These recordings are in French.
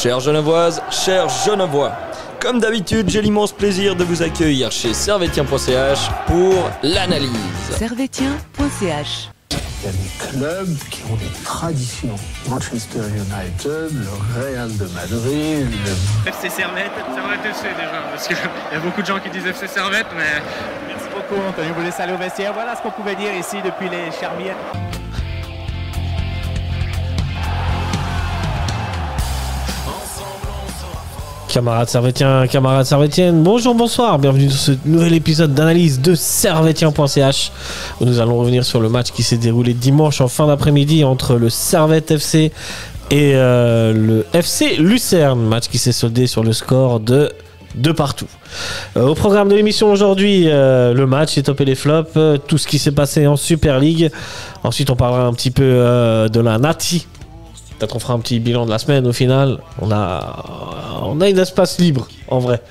Chères Genevoises, chers Genevois, comme d'habitude, j'ai l'immense plaisir de vous accueillir chez Servetien.ch pour l'analyse. Servetien.ch. Il y a des clubs qui ont des traditions. Manchester United, le Real de Madrid, le... FC Servette FC déjà, parce qu'il y a beaucoup de gens qui disent FC Servette, mais... Merci beaucoup Anthony, vous laissez aller au vestiaire. Voilà ce qu'on pouvait dire ici depuis les Charmières. Camarades Servétiens, camarades Servétiennes, bonjour, bonsoir, bienvenue dans ce nouvel épisode d'analyse de Servetien.ch où nous allons revenir sur le match qui s'est déroulé dimanche en fin d'après-midi entre le Servette FC et le FC Lucerne, match qui s'est soldé sur le score de 2-2. Au programme de l'émission aujourd'hui, le match, les tops et les flops, tout ce qui s'est passé en Super League. Ensuite on parlera un petit peu de la Nati. Peut-être on fera un petit bilan de la semaine au final. On a un espace libre en vrai.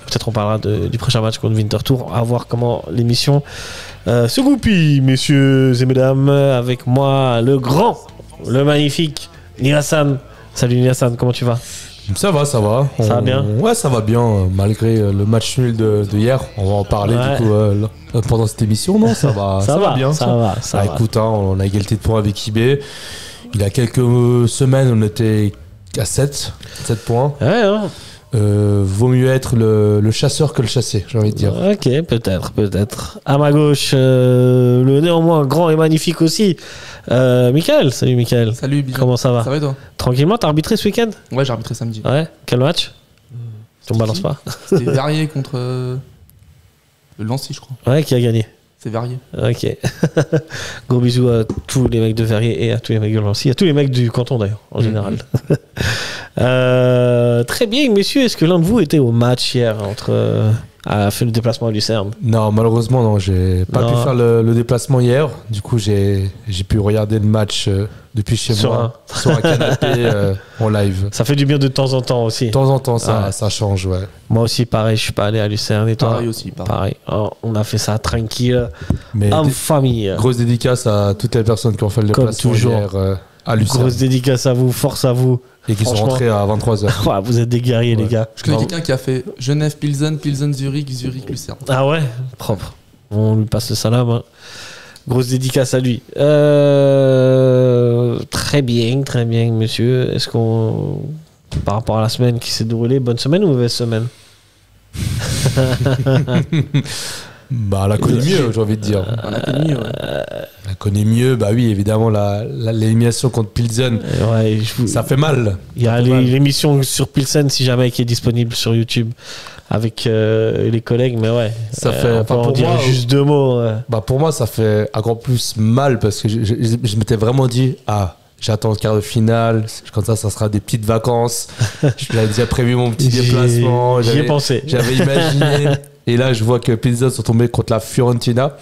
Peut-être on parlera du prochain match contre Winterthur. À voir comment l'émission se goupille, messieurs et mesdames. Avec moi, le grand, le magnifique Niassan. Salut Niassan, comment tu vas ? Ça va. Ça va bien ? Ouais, ça va bien, malgré le match nul de hier. On va en parler du coup pendant cette émission. Non, ça va, ça va bien. Ça va. Écoute, on a égalité de points avec IB. Il y a quelques semaines, on était à 7 points. Ouais, hein. Vaut mieux être le chasseur que le chassé, j'ai envie de dire. Ok, peut-être. À ma gauche, le néanmoins grand et magnifique aussi, Mickaël. Salut Mickaël. Salut, bien. Comment ça va ? Ça va et toi ? Tranquillement, t'as arbitré ce week-end ? Ouais, j'ai arbitré samedi. Ouais, quel match ? Tu me balances pas ? C'était Verrier contre le Lancy, je crois. Ouais, qui a gagné ? C'est Verrier. Ok. Gros bisous à tous les mecs de Verrier et à tous les mecs de Lancy, à tous les mecs du canton d'ailleurs, en général. Très bien, messieurs. Est-ce que l'un de vous était au match hier a fait le déplacement à Lucerne ? Non, malheureusement, non. J'ai pas pu faire le déplacement hier. Du coup, j'ai pu regarder le match depuis chez moi, sur un canapé en live. Ça fait du bien de temps en temps aussi. De temps en temps, ça change, ouais. Moi aussi, pareil, je suis pas allé à Lucerne. Et toi ? Pareil aussi. Pareil. Oh, on a fait ça tranquille, Mais en famille. Grosse dédicace à toutes les personnes qui ont fait le déplacement hier à Lucerne. Grosse dédicace à vous, force à vous. Et qui sont rentrés à 23h. Ouais, vous êtes des guerriers, les gars. Je connais quelqu'un qui a fait Genève-Pilsen, Pilsen-Zurich, Zurich-Lucerne. Ah ouais ? Propre. On lui passe le salam. Hein. Grosse dédicace à lui. Très bien, monsieur. Est-ce qu'on... Par rapport à la semaine qui s'est déroulée, bonne semaine ou mauvaise semaine ? Bah, la connaît mieux, j'ai envie de dire. La connaît mieux, ouais. La connaît mieux, bah oui, évidemment, l'élimination contre Pilsen, ça fait mal. Il y a l'émission sur Pilsen, si jamais, qui est disponible sur YouTube avec les collègues, mais ouais. Ça fait, on peut en dire juste deux mots. Bah, pour moi, ça fait encore plus mal parce que je m'étais vraiment dit, j'attends le quart de finale, comme ça sera des petites vacances. J'avais déjà prévu mon petit déplacement. J'y ai pensé. J'avais imaginé. Et là, je vois que Pilsen sont tombés contre la Fiorentina.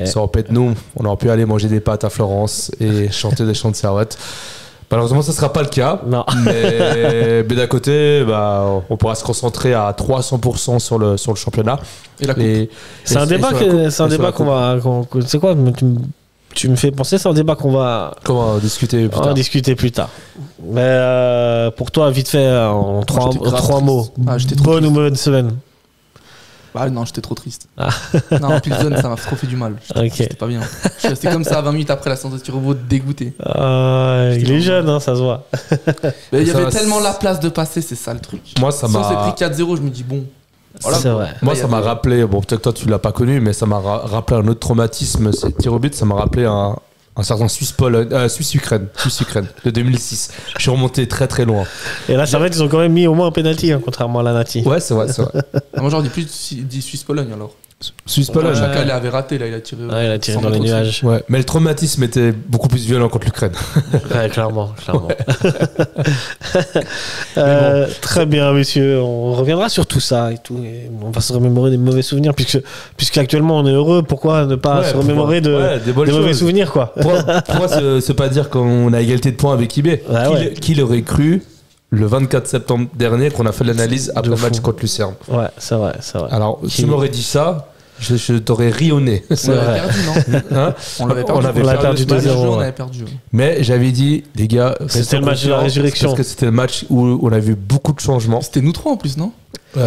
Ça aurait pu être nous. On aurait pu aller manger des pâtes à Florence et chanter des chants de Servette. Malheureusement, ça ne sera pas le cas. Non. Mais d'un côté, on pourra se concentrer à 300% sur le championnat. Et la coupe. C'est un débat qu'on va... C'est quoi ? Tu me fais penser, c'est un débat qu'on va... discuter plus tard. On va discuter plus tard. Mais pour toi, vite fait, en trois mots. Bonne ou mauvaise semaine ? Bah non, j'étais trop triste. Non, Pilsen, ça m'a trop fait du mal. J'étais pas bien. Je suis resté comme ça 20 minutes après la séance de robot, dégoûté. Il est jeune, hein, ça se voit. Mais il y avait tellement la place de passer, c'est ça le truc. Moi, ça m'a... Si on s'est pris 4-0, je me dis bon. Voilà. C'est vrai. Moi, ça m'a rappelé, bon, peut-être que toi tu l'as pas connu, mais ça m'a rappelé un autre traumatisme. C'est tir au but, ça m'a rappelé un certain Suisse-Ukraine de 2006. Je suis remonté très très loin. Et là, Servette, ils ont quand même mis au moins un penalty, hein, contrairement à la Nati. Ouais, c'est vrai. Moi, j'aurais dit Suisse-Pologne alors. Suisse-Pologne. Chacun avait raté, là, il a tiré. Ouais, il a tiré dans les nuages. Ouais, mais le traumatisme était beaucoup plus violent contre l'Ukraine. Ouais, clairement. Ouais. Très bien, messieurs. On reviendra sur tout ça et tout. Et on va se remémorer des mauvais souvenirs, puisqu'actuellement on est heureux. Pourquoi ne pas se remémorer des mauvais souvenirs, quoi. Pourquoi se pas dire qu'on a égalité de points avec IB ? Qui l'aurait cru le 24 septembre dernier qu'on a fait l'analyse après le match contre Lucerne ? Ouais, c'est vrai. Alors, tu m'aurais dit ça, je t'aurais ri au nez. On l'avait perdu, non Hein On l'avait perdu. On avait perdu 2-0, On ouais. avait perdu. Mais j'avais dit, les gars, C'était restons le match de la confiants, résurrection. Parce que c'était le match où on a vu beaucoup de changements. C'était nous trois en plus, non? Je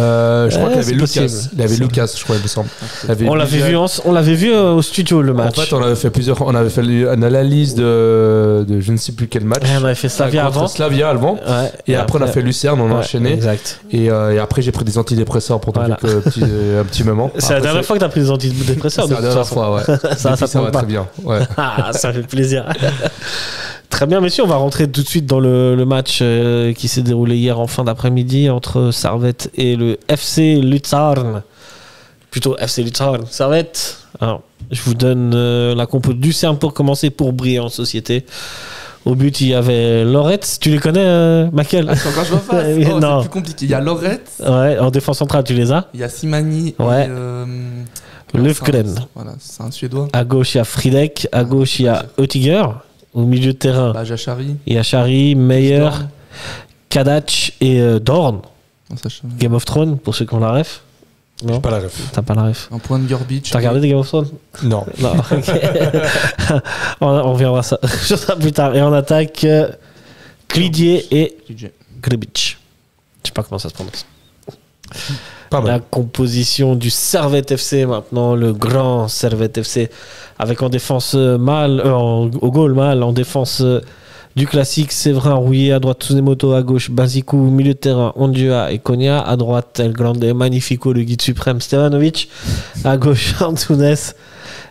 crois qu'il y avait c'est Lucas. possible. Il y avait Lucas, je crois, il me semble. On l'avait vu au studio le match. En fait, on avait fait une analyse de je ne sais plus quel match. On avait fait Slavia Contre avant. Slavia avant. Ouais. Et après, on a fait Lucerne, on a enchaîné. Exact. Et après, j'ai pris des antidépresseurs pendant Voilà. un petit moment. C'est la dernière fois que tu as pris des antidépresseurs. C'est la dernière fois, ouais. Ça Depuis, ça va compte pas. très bien. Ouais. Ah, ça fait plaisir. Très bien, messieurs, on va rentrer tout de suite dans le match qui s'est déroulé hier en fin d'après-midi entre Servette et le FC Luzern. Plutôt FC Luzern. Servette. Alors, je vous donne la compo du CERN pour commencer pour briller en société. Au but, il y avait Loretz. Tu les connais, Michael? Attends, quand je vois pas, Non. c'est plus compliqué. Il y a Loretz, Ouais, en défense centrale, tu les as. il y a Simani Ouais. et Löfgren. Voilà, c'est un Suédois. À gauche, il y a Friedek. À gauche, il y a Oettinger. Au milieu de terrain, Bah, Jachari. il y a Shari, Meyer, Dorn. Kadac et Dorn. Non, ça, je- Game of Thrones, pour ceux qui ont la ref. Non, Pas la ref. t'as pas la ref. Un point de Gurbic. T'as regardé des Game of Thrones? Non. Non, ok. on reviendra ça plus tard. Et on attaque Clidier et Gribic. Je sais pas comment ça se prononce. Pas mal. La composition du Servette FC maintenant, le grand Servette FC, avec en défense au goal Mal, en défense du classique Séverin Rouillé, à droite Tsunemoto, à gauche Bazikou, milieu de terrain Ondua et Konya, à droite El Grande Magnifico, le guide suprême Stevanovic, à gauche Antunes.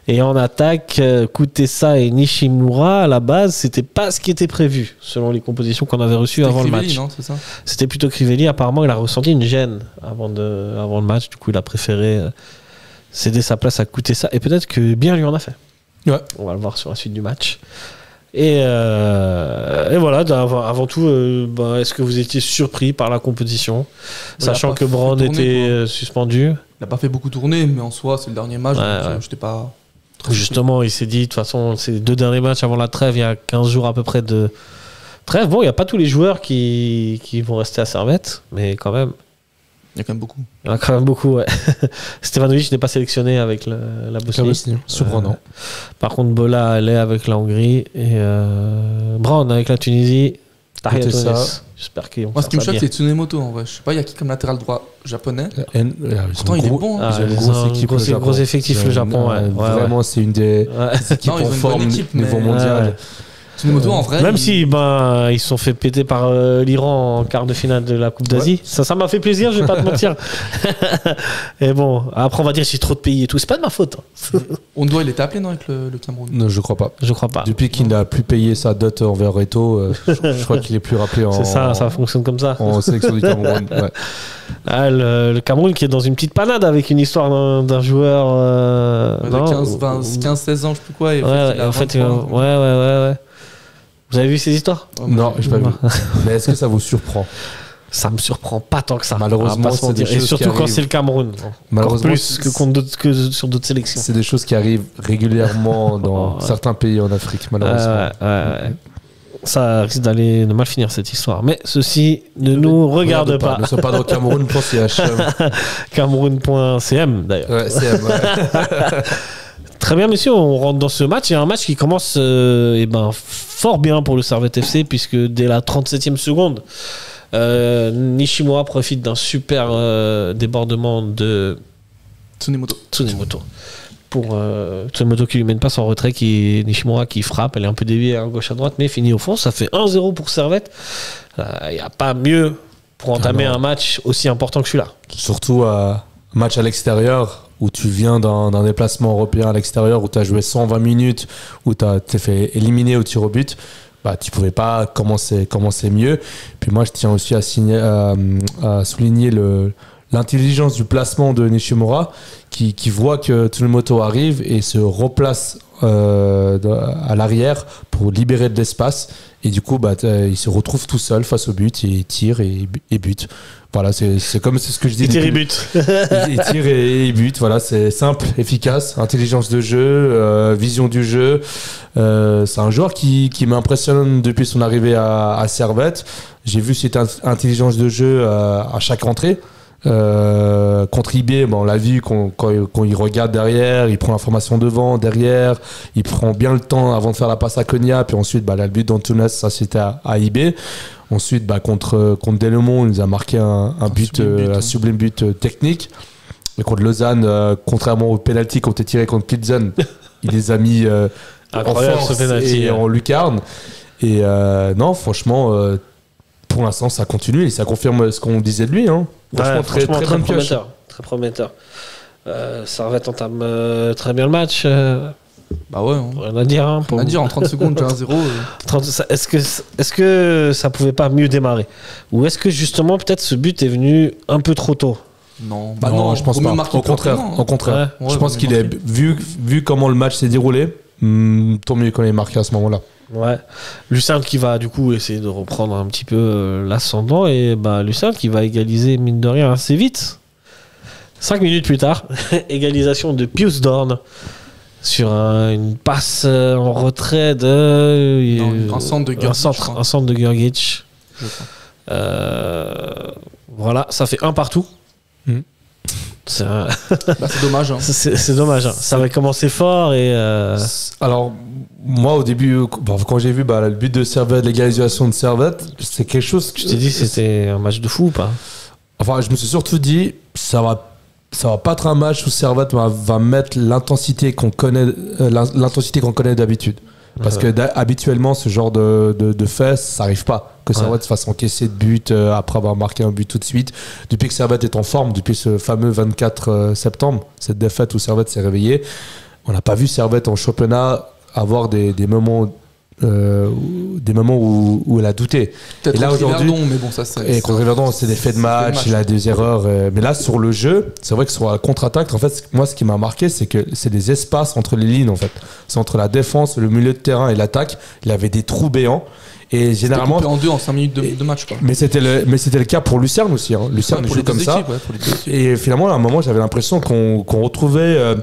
Et en attaque, Kutesa et Nishimura, à la base, c'était pas ce qui était prévu, selon les compositions qu'on avait reçues avant le match. Non, c'est ça. C'était plutôt Crivelli. Apparemment, il a ressenti une gêne avant le match. Du coup, il a préféré céder sa place à Kutesa. Et peut-être que bien lui en a fait. Ouais. On va le voir sur la suite du match. Et voilà, avant tout, est-ce que vous étiez surpris par la composition, sachant pas que fait Brand tourner, était suspendu? Il a pas fait beaucoup tourner, mais en soi, c'est le dernier match. Ouais, donc, ouais. j'étais pas. Justement, il s'est dit, de toute façon, c'est les 2 derniers matchs avant la trêve, il y a 15 jours à peu près de trêve. Bon, il n'y a pas tous les joueurs qui vont rester à Servette, mais quand même. Il y a quand même beaucoup. Il y en a quand même beaucoup, ouais. Stevanovic n'est pas sélectionné avec la Bosnie. Surprenant. Par contre, Bola, elle est avec la Hongrie. Et Brown avec la Tunisie. Tahia Écoutez Tounes. ça. J'espère qu'ils vont Moi, ce qui me faire ça choque, bien. c'est Tsunemoto en vrai. Je sais pas, il y a qui comme latéral droit japonais? Pourtant, il est bon, hein. Ah, Ils ont une ils grosse ont un équipe. gros- le Japon. gros effectif, Ils le ont Japon, ouais. Vraiment, c'est une des Ouais. équipes Non, ils ont en une forme bonne équipe, niveau mais- mondial. Ouais. Tsunemoto en vrai. Même il- si ils se sont fait péter par l'Iran en quart de finale de la Coupe d'Asie, ça m'a fait plaisir, je vais pas te mentir. Et bon, après on va dire j'ai trop de pays et tout, c'est pas de ma faute. Hein. Ondo, il était appelé non avec le Cameroun. Non, je crois pas. Je crois pas. Depuis qu'il n'a plus payé sa dot envers Reto, je crois qu'il est plus rappelé en, C'est ça fonctionne comme ça. en sélection du Cameroun. Ouais. Ah, le Cameroun qui est dans une petite panade avec une histoire d'un joueur. Ouais, non, de 15-16 ans, je sais plus quoi. Et en fait, ouais. Vous avez vu ces histoires? Non, j'ai pas vu. Mais est-ce que ça vous surprend? Ça me surprend pas tant que ça. Malheureusement, On va pas se c'est mentir. des Et choses surtout qui quand arrivent. c'est le Cameroun. Malheureusement, Plus que sur d'autres sélections. C'est des choses qui arrivent régulièrement dans certains pays en Afrique, malheureusement. Ouais. Ça risque d'aller de mal finir cette histoire. Mais ceci ne nous regarde pas. Ne sois pas dans Cameroun.ch. Cameroun.cm d'ailleurs. Ouais, c'est Très bien, messieurs, on rentre dans ce match. Il y a un match qui commence fort bien pour le Servette FC, puisque dès la 37e seconde, Nishimura profite d'un super débordement de Tsunemoto. Pour Tsunemoto qui lui mène pas son retrait, Nishimura qui frappe, elle est un peu déviée à gauche à droite, mais finit au fond. Ça fait 1-0 pour Servette. Il n'y a pas mieux pour entamer un match aussi important que celui-là. Surtout un match à l'extérieur, où tu viens d'un déplacement européen à l'extérieur, où tu as joué 120 minutes, où tu t'es fait éliminer au tir au but, bah, tu pouvais pas commencer mieux. Puis moi, je tiens aussi à souligner l'intelligence du placement de Nishimura, qui voit que Tsunemoto arrive et se replace à l'arrière pour libérer de l'espace. Et du coup, il se retrouve tout seul face au but et il tire et bute. Voilà, c'est ce que je dis. Il tire et bute. Il tire et il bute. Voilà, c'est simple, efficace, intelligence de jeu, vision du jeu. C'est un joueur qui m'impressionne depuis son arrivée à Servette. J'ai vu cette intelligence de jeu à chaque entrée. Contre IB, on l'a vu quand il regarde derrière, il prend l'information devant, derrière, il prend bien le temps avant de faire la passe à Konya, puis ensuite là, le but d'Antunes, ça c'était à IB. Ensuite contre Delemont, il nous a marqué un sublime but technique. Et contre Lausanne, contrairement au penalty qui ont été tirés contre Pilsen, il les a mis en force et en lucarne. Et non, franchement, pour l'instant, ça continue et ça confirme ce qu'on disait de lui. Hein. Franchement, très prometteur. Très prometteur. Servette entame très bien le match. Bah ouais. Rien à dire. Rien à dire, en 30 secondes, tu as 1-0. Est-ce que ça pouvait pas mieux démarrer? Ou est-ce que justement, peut-être ce but est venu un peu trop tôt? Non, je pense pas. Au contraire. Ouais, je pense qu'il est vu comment le match s'est déroulé, tant mieux qu'on ait marqué à ce moment-là. Ouais. Lucerne qui va du coup essayer de reprendre un petit peu l'ascendant et Lucerne qui va égaliser mine de rien assez vite. 5 minutes plus tard, égalisation de Pius Dorn sur une passe en retrait de un centre de Gurgic. Un centre de Gurgic. Voilà, ça fait un partout. C'est dommage. Hein. C'est dommage. Hein. Ça avait commencé fort et. Alors, moi, au début, quand j'ai vu le but de Servette, l'égalisation de Servette, c'est quelque chose que. Tu t'es dit c'était un match de fou ou pas? Enfin, je me suis surtout dit, ça va pas être un match où Servette va mettre l'intensité qu'on connaît d'habitude. Parce que habituellement, ce genre de fait, ça n'arrive pas. Que Servette fasse encaisser de but après avoir marqué un but tout de suite. Depuis que Servette est en forme, depuis ce fameux 24 septembre, cette défaite où Servette s'est réveillé, on n'a pas vu Servette en championnat avoir des moments où elle a douté. Peut-être et là aujourd'hui, mais bon, ça c'est. Et contre Riverdon, c'est des faits de match, il a des erreurs. Mais là, sur le jeu, c'est vrai que sur la contre-attaque, en fait, moi, ce qui m'a marqué, c'est que c'est des espaces entre les lignes, en fait. C'est entre la défense, le milieu de terrain et l'attaque. Il avait des trous béants. Et généralement. Coupé en deux en 5 minutes de match, quoi. Mais c'était le cas pour Lucerne aussi. Hein. Lucerne joue comme ça. Et finalement, à un moment, j'avais l'impression qu'on retrouvait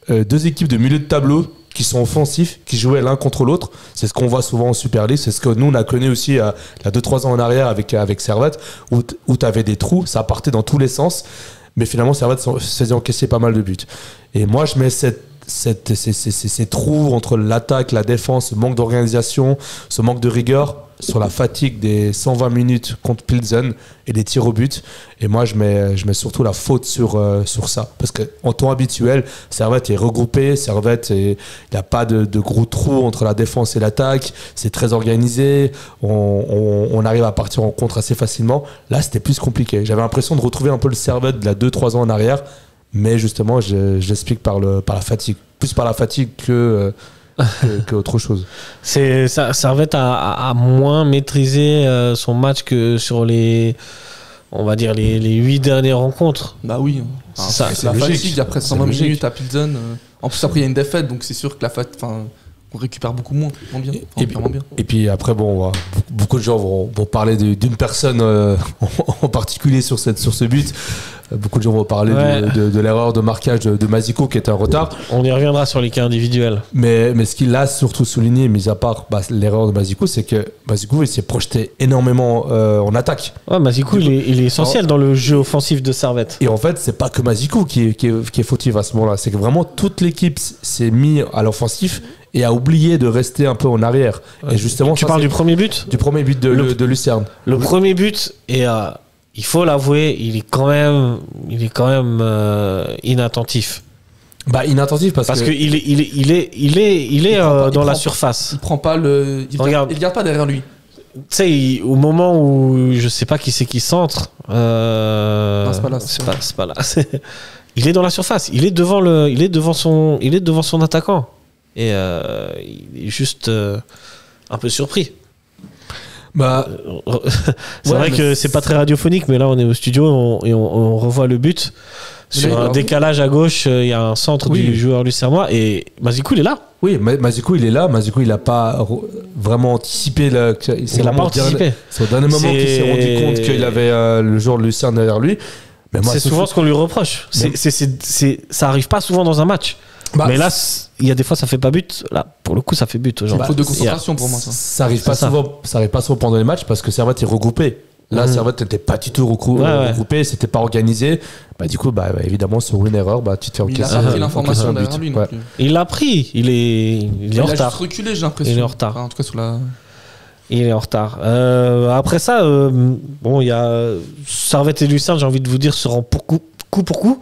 2 équipes de milieu de tableau qui sont offensifs, qui jouaient l'un contre l'autre. C'est ce qu'on voit souvent en Super League. C'est ce que nous, on a connu aussi il y a 2-3 ans en arrière avec Servette, où tu avais des trous, ça partait dans tous les sens. Mais finalement, Servette se faisait encaisser pas mal de buts. Et moi, je mets ces trous entre l'attaque, la défense, ce manque d'organisation, ce manque de rigueur sur la fatigue des 120 minutes contre Pilsen et des tirs au but. Et moi, je mets surtout la faute sur ça. Parce qu'en temps habituel, Servette est regroupé. Servette, il n'y a pas de gros trous entre la défense et l'attaque. C'est très organisé. On arrive à partir en contre assez facilement. Là, c'était plus compliqué. J'avais l'impression de retrouver un peu le Servette de 2-3 ans en arrière. Mais justement, je l'explique par la fatigue. Plus par la fatigue que autre chose. Servette a moins maîtrisé son match que sur les 8 dernières rencontres. Bah oui. C'est la fatigue après 120 minutes à Pilsen. En plus, après, il y a une défaite, donc c'est sûr que on récupère beaucoup moins bien. Et puis après, beaucoup de gens vont parler d'une personne en particulier sur ce but. Beaucoup de gens vont parler de l'erreur de marquage de Maziko qui était en retard. On y reviendra sur les cas individuels. Mais ce qu'il a surtout souligné, mis à part l'erreur de Maziko, c'est que Maziko il s'est projeté énormément en attaque. Ouais, Maziko il est essentiel dans le jeu offensif de Servette. Et en fait, c'est pas que Maziko qui est fautif à ce moment-là, c'est que vraiment toute l'équipe s'est mise à l'offensif et a oublié de rester un peu en arrière. Et justement, tu parles du premier but ? Du premier but de Lucerne. Le premier but est il faut l'avouer, il est quand même inattentif. Inattentif parce que il est dans la surface. Il prend pas il regarde pas derrière lui. Tu sais, au moment où je sais pas qui c'est qui centre, non, c'est pas là. C'est pas là. Il est dans la surface. Il est devant son attaquant. Et il est juste un peu surpris. C'est vrai que c'est pas très radiophonique, mais là on est au studio et on revoit le but. Sur un décalage à gauche, il y a un centre du joueur lucernois et Maziko il est là. Oui, Maziko il est là. Maziko il a pas vraiment anticipé. Il n'a pas anticipé. C'est au dernier moment qu'il s'est rendu compte qu'il avait le joueur de Lucerne derrière lui. Mais c'est souvent ce qu'on lui reproche. Ça arrive pas souvent dans un match. Mais là, il y a des fois ça fait pas but. Là, pour le coup, ça fait but aujourd'hui. Faute de concentration pour moi. Ça arrive pas souvent pendant les matchs parce que Servette est regroupé. Là, Servette n'était pas du tout regroupé, c'était pas organisé. Bah, du coup, évidemment, sur une erreur, tu te fais encaisser. Il a pas pris l'information derrière lui non plus. Il l'a pris, il est en retard. Il a juste reculé, j'ai l'impression. Il est en retard. Enfin, en tout cas, sur la... Il est en retard. Après ça, il y a Servette et Lucerne, j'ai envie de vous dire, se rend coup pour coup.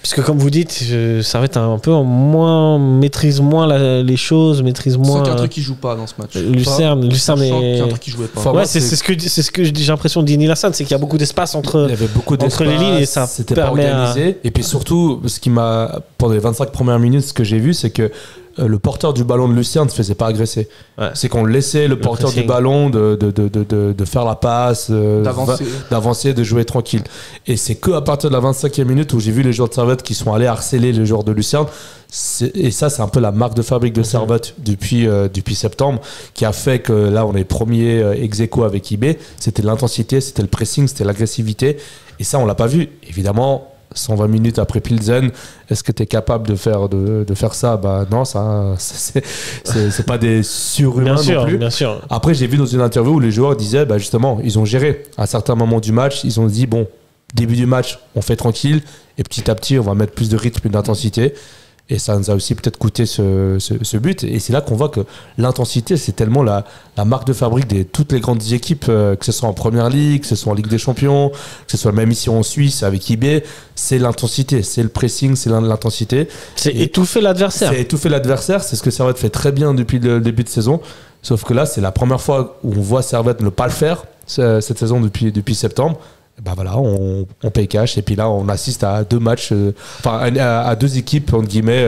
Parce que comme vous dites, Servette maîtrise moins les choses, maîtrise moins. C'est qu'il y a un truc qui joue pas dans ce match. Lucerne est. Il y a un truc qui jouait pas. Ouais, c'est ce que j'ai l'impression d'Ini Lassane, c'est qu'il y a beaucoup d'espace entre les lignes et ça c'était permet pas organisé. Et puis surtout, ce qui m'a, pendant les 25 premières minutes, ce que j'ai vu, c'est que le porteur du ballon de Lucerne ne se faisait pas agresser. Ouais. C'est qu'on laissait le porteur du ballon de faire la passe, d'avancer, de jouer tranquille. Et c'est qu'à partir de la 25e minute où j'ai vu les joueurs de Servette qui sont allés harceler les joueurs de Lucerne. Et ça, c'est un peu la marque de fabrique de Servette depuis septembre, qui a fait que là, on est premier ex-aequo avec IB. C'était l'intensité, c'était le pressing, c'était l'agressivité. Et ça, on l'a pas vu. Évidemment, 120 minutes après Pilsen, est-ce que tu es capable de faire ça? Non, ça c'est pas des surhumains non plus. Bien sûr. Après, j'ai vu dans une interview où les joueurs disaient justement, ils ont géré à certains moments du match, ils ont dit bon, début du match, on fait tranquille et petit à petit, on va mettre plus de rythme et d'intensité. Et ça nous a aussi peut-être coûté ce but. Et c'est là qu'on voit que l'intensité, c'est tellement la marque de fabrique de toutes les grandes équipes, que ce soit en Première Ligue, que ce soit en Ligue des Champions, que ce soit même ici en Suisse avec IB. C'est l'intensité, c'est le pressing, c'est l'intensité. C'est étouffer l'adversaire. C'est étouffer l'adversaire, c'est ce que Servette fait très bien depuis le début de saison. Sauf que là, c'est la première fois où on voit Servette ne pas le faire cette saison depuis septembre. Voilà, on paye cash et puis là on assiste à deux matchs, à deux équipes entre guillemets.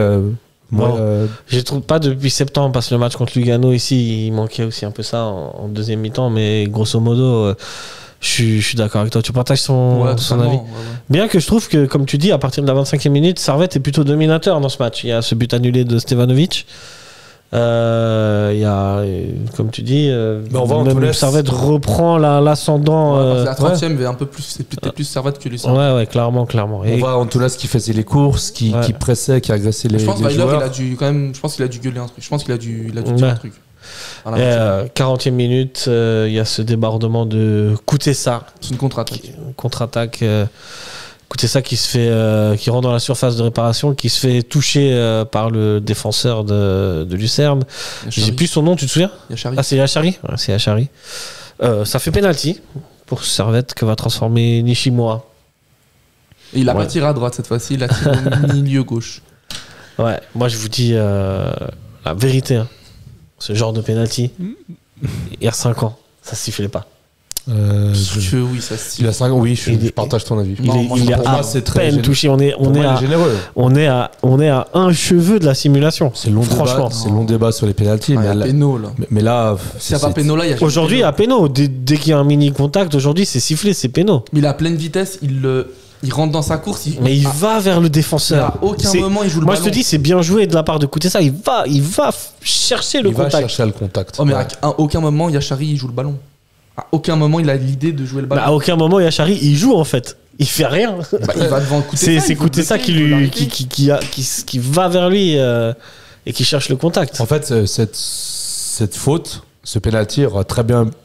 Je trouve pas depuis septembre parce que le match contre Lugano ici, il manquait aussi un peu ça en deuxième mi-temps, mais grosso modo, je suis d'accord avec toi. Tu partages son avis. Ouais. Bien que je trouve que, comme tu dis, à partir de la 25e minute, Servette est plutôt dominateur dans ce match. Il y a ce but annulé de Stevanovic. Il y a, comme tu dis, même Servette reprend l'ascendant. La 30e est un peu plus, c'est peut-être plus Servette que Lucerne. Ouais, clairement. On voit Antunes qui faisait les courses, qui pressait, qui agressait les joueurs. Je pense qu'il a dû gueuler un truc. Je pense qu'il a dû dire un truc. 40e minute, il y a ce débordement de Koutessa. C'est une contre-attaque. Écoutez ça qui rentre dans la surface de réparation, qui se fait toucher par le défenseur de Lucerne. J'ai plus son nom, tu te souviens? Yachari. Ah, c'est Yachari. Ouais, c'est Yachari. Ça fait penalty pour Servette que va transformer Nishimura. Et il a pas tiré à droite cette fois-ci, il a tiré au milieu gauche. Ouais, moi je vous dis la vérité. Ce genre de penalty, il y a 5 ans, ça sifflait pas. Oui, ça il a 5 ans, oui, je partage ton avis. Il est à peine touché. On est à un cheveu de la simulation. C'est long, franchement. C'est long débat sur les pénaltys. Mais là, s'il n'y a pas péno là, il y a. Aujourd'hui, il y a péno. Dès qu'il y a un mini contact, aujourd'hui, c'est sifflé, c'est péno. Mais il est à pleine vitesse, il rentre dans sa course. Mais il va vers le défenseur. À aucun moment, il joue le ballon. Moi, je te dis, c'est bien joué de la part de Koutessa. Il va chercher le contact. Il va chercher le contact. Mais à aucun moment, Yachari, il joue le ballon. À aucun moment il a l'idée de jouer le ballon. À aucun moment Yachari il joue en fait. Il fait rien. Il va devant Koutessa. C'est Koutessa qui va vers lui et qui cherche le contact. En fait, cette faute, ce penalty,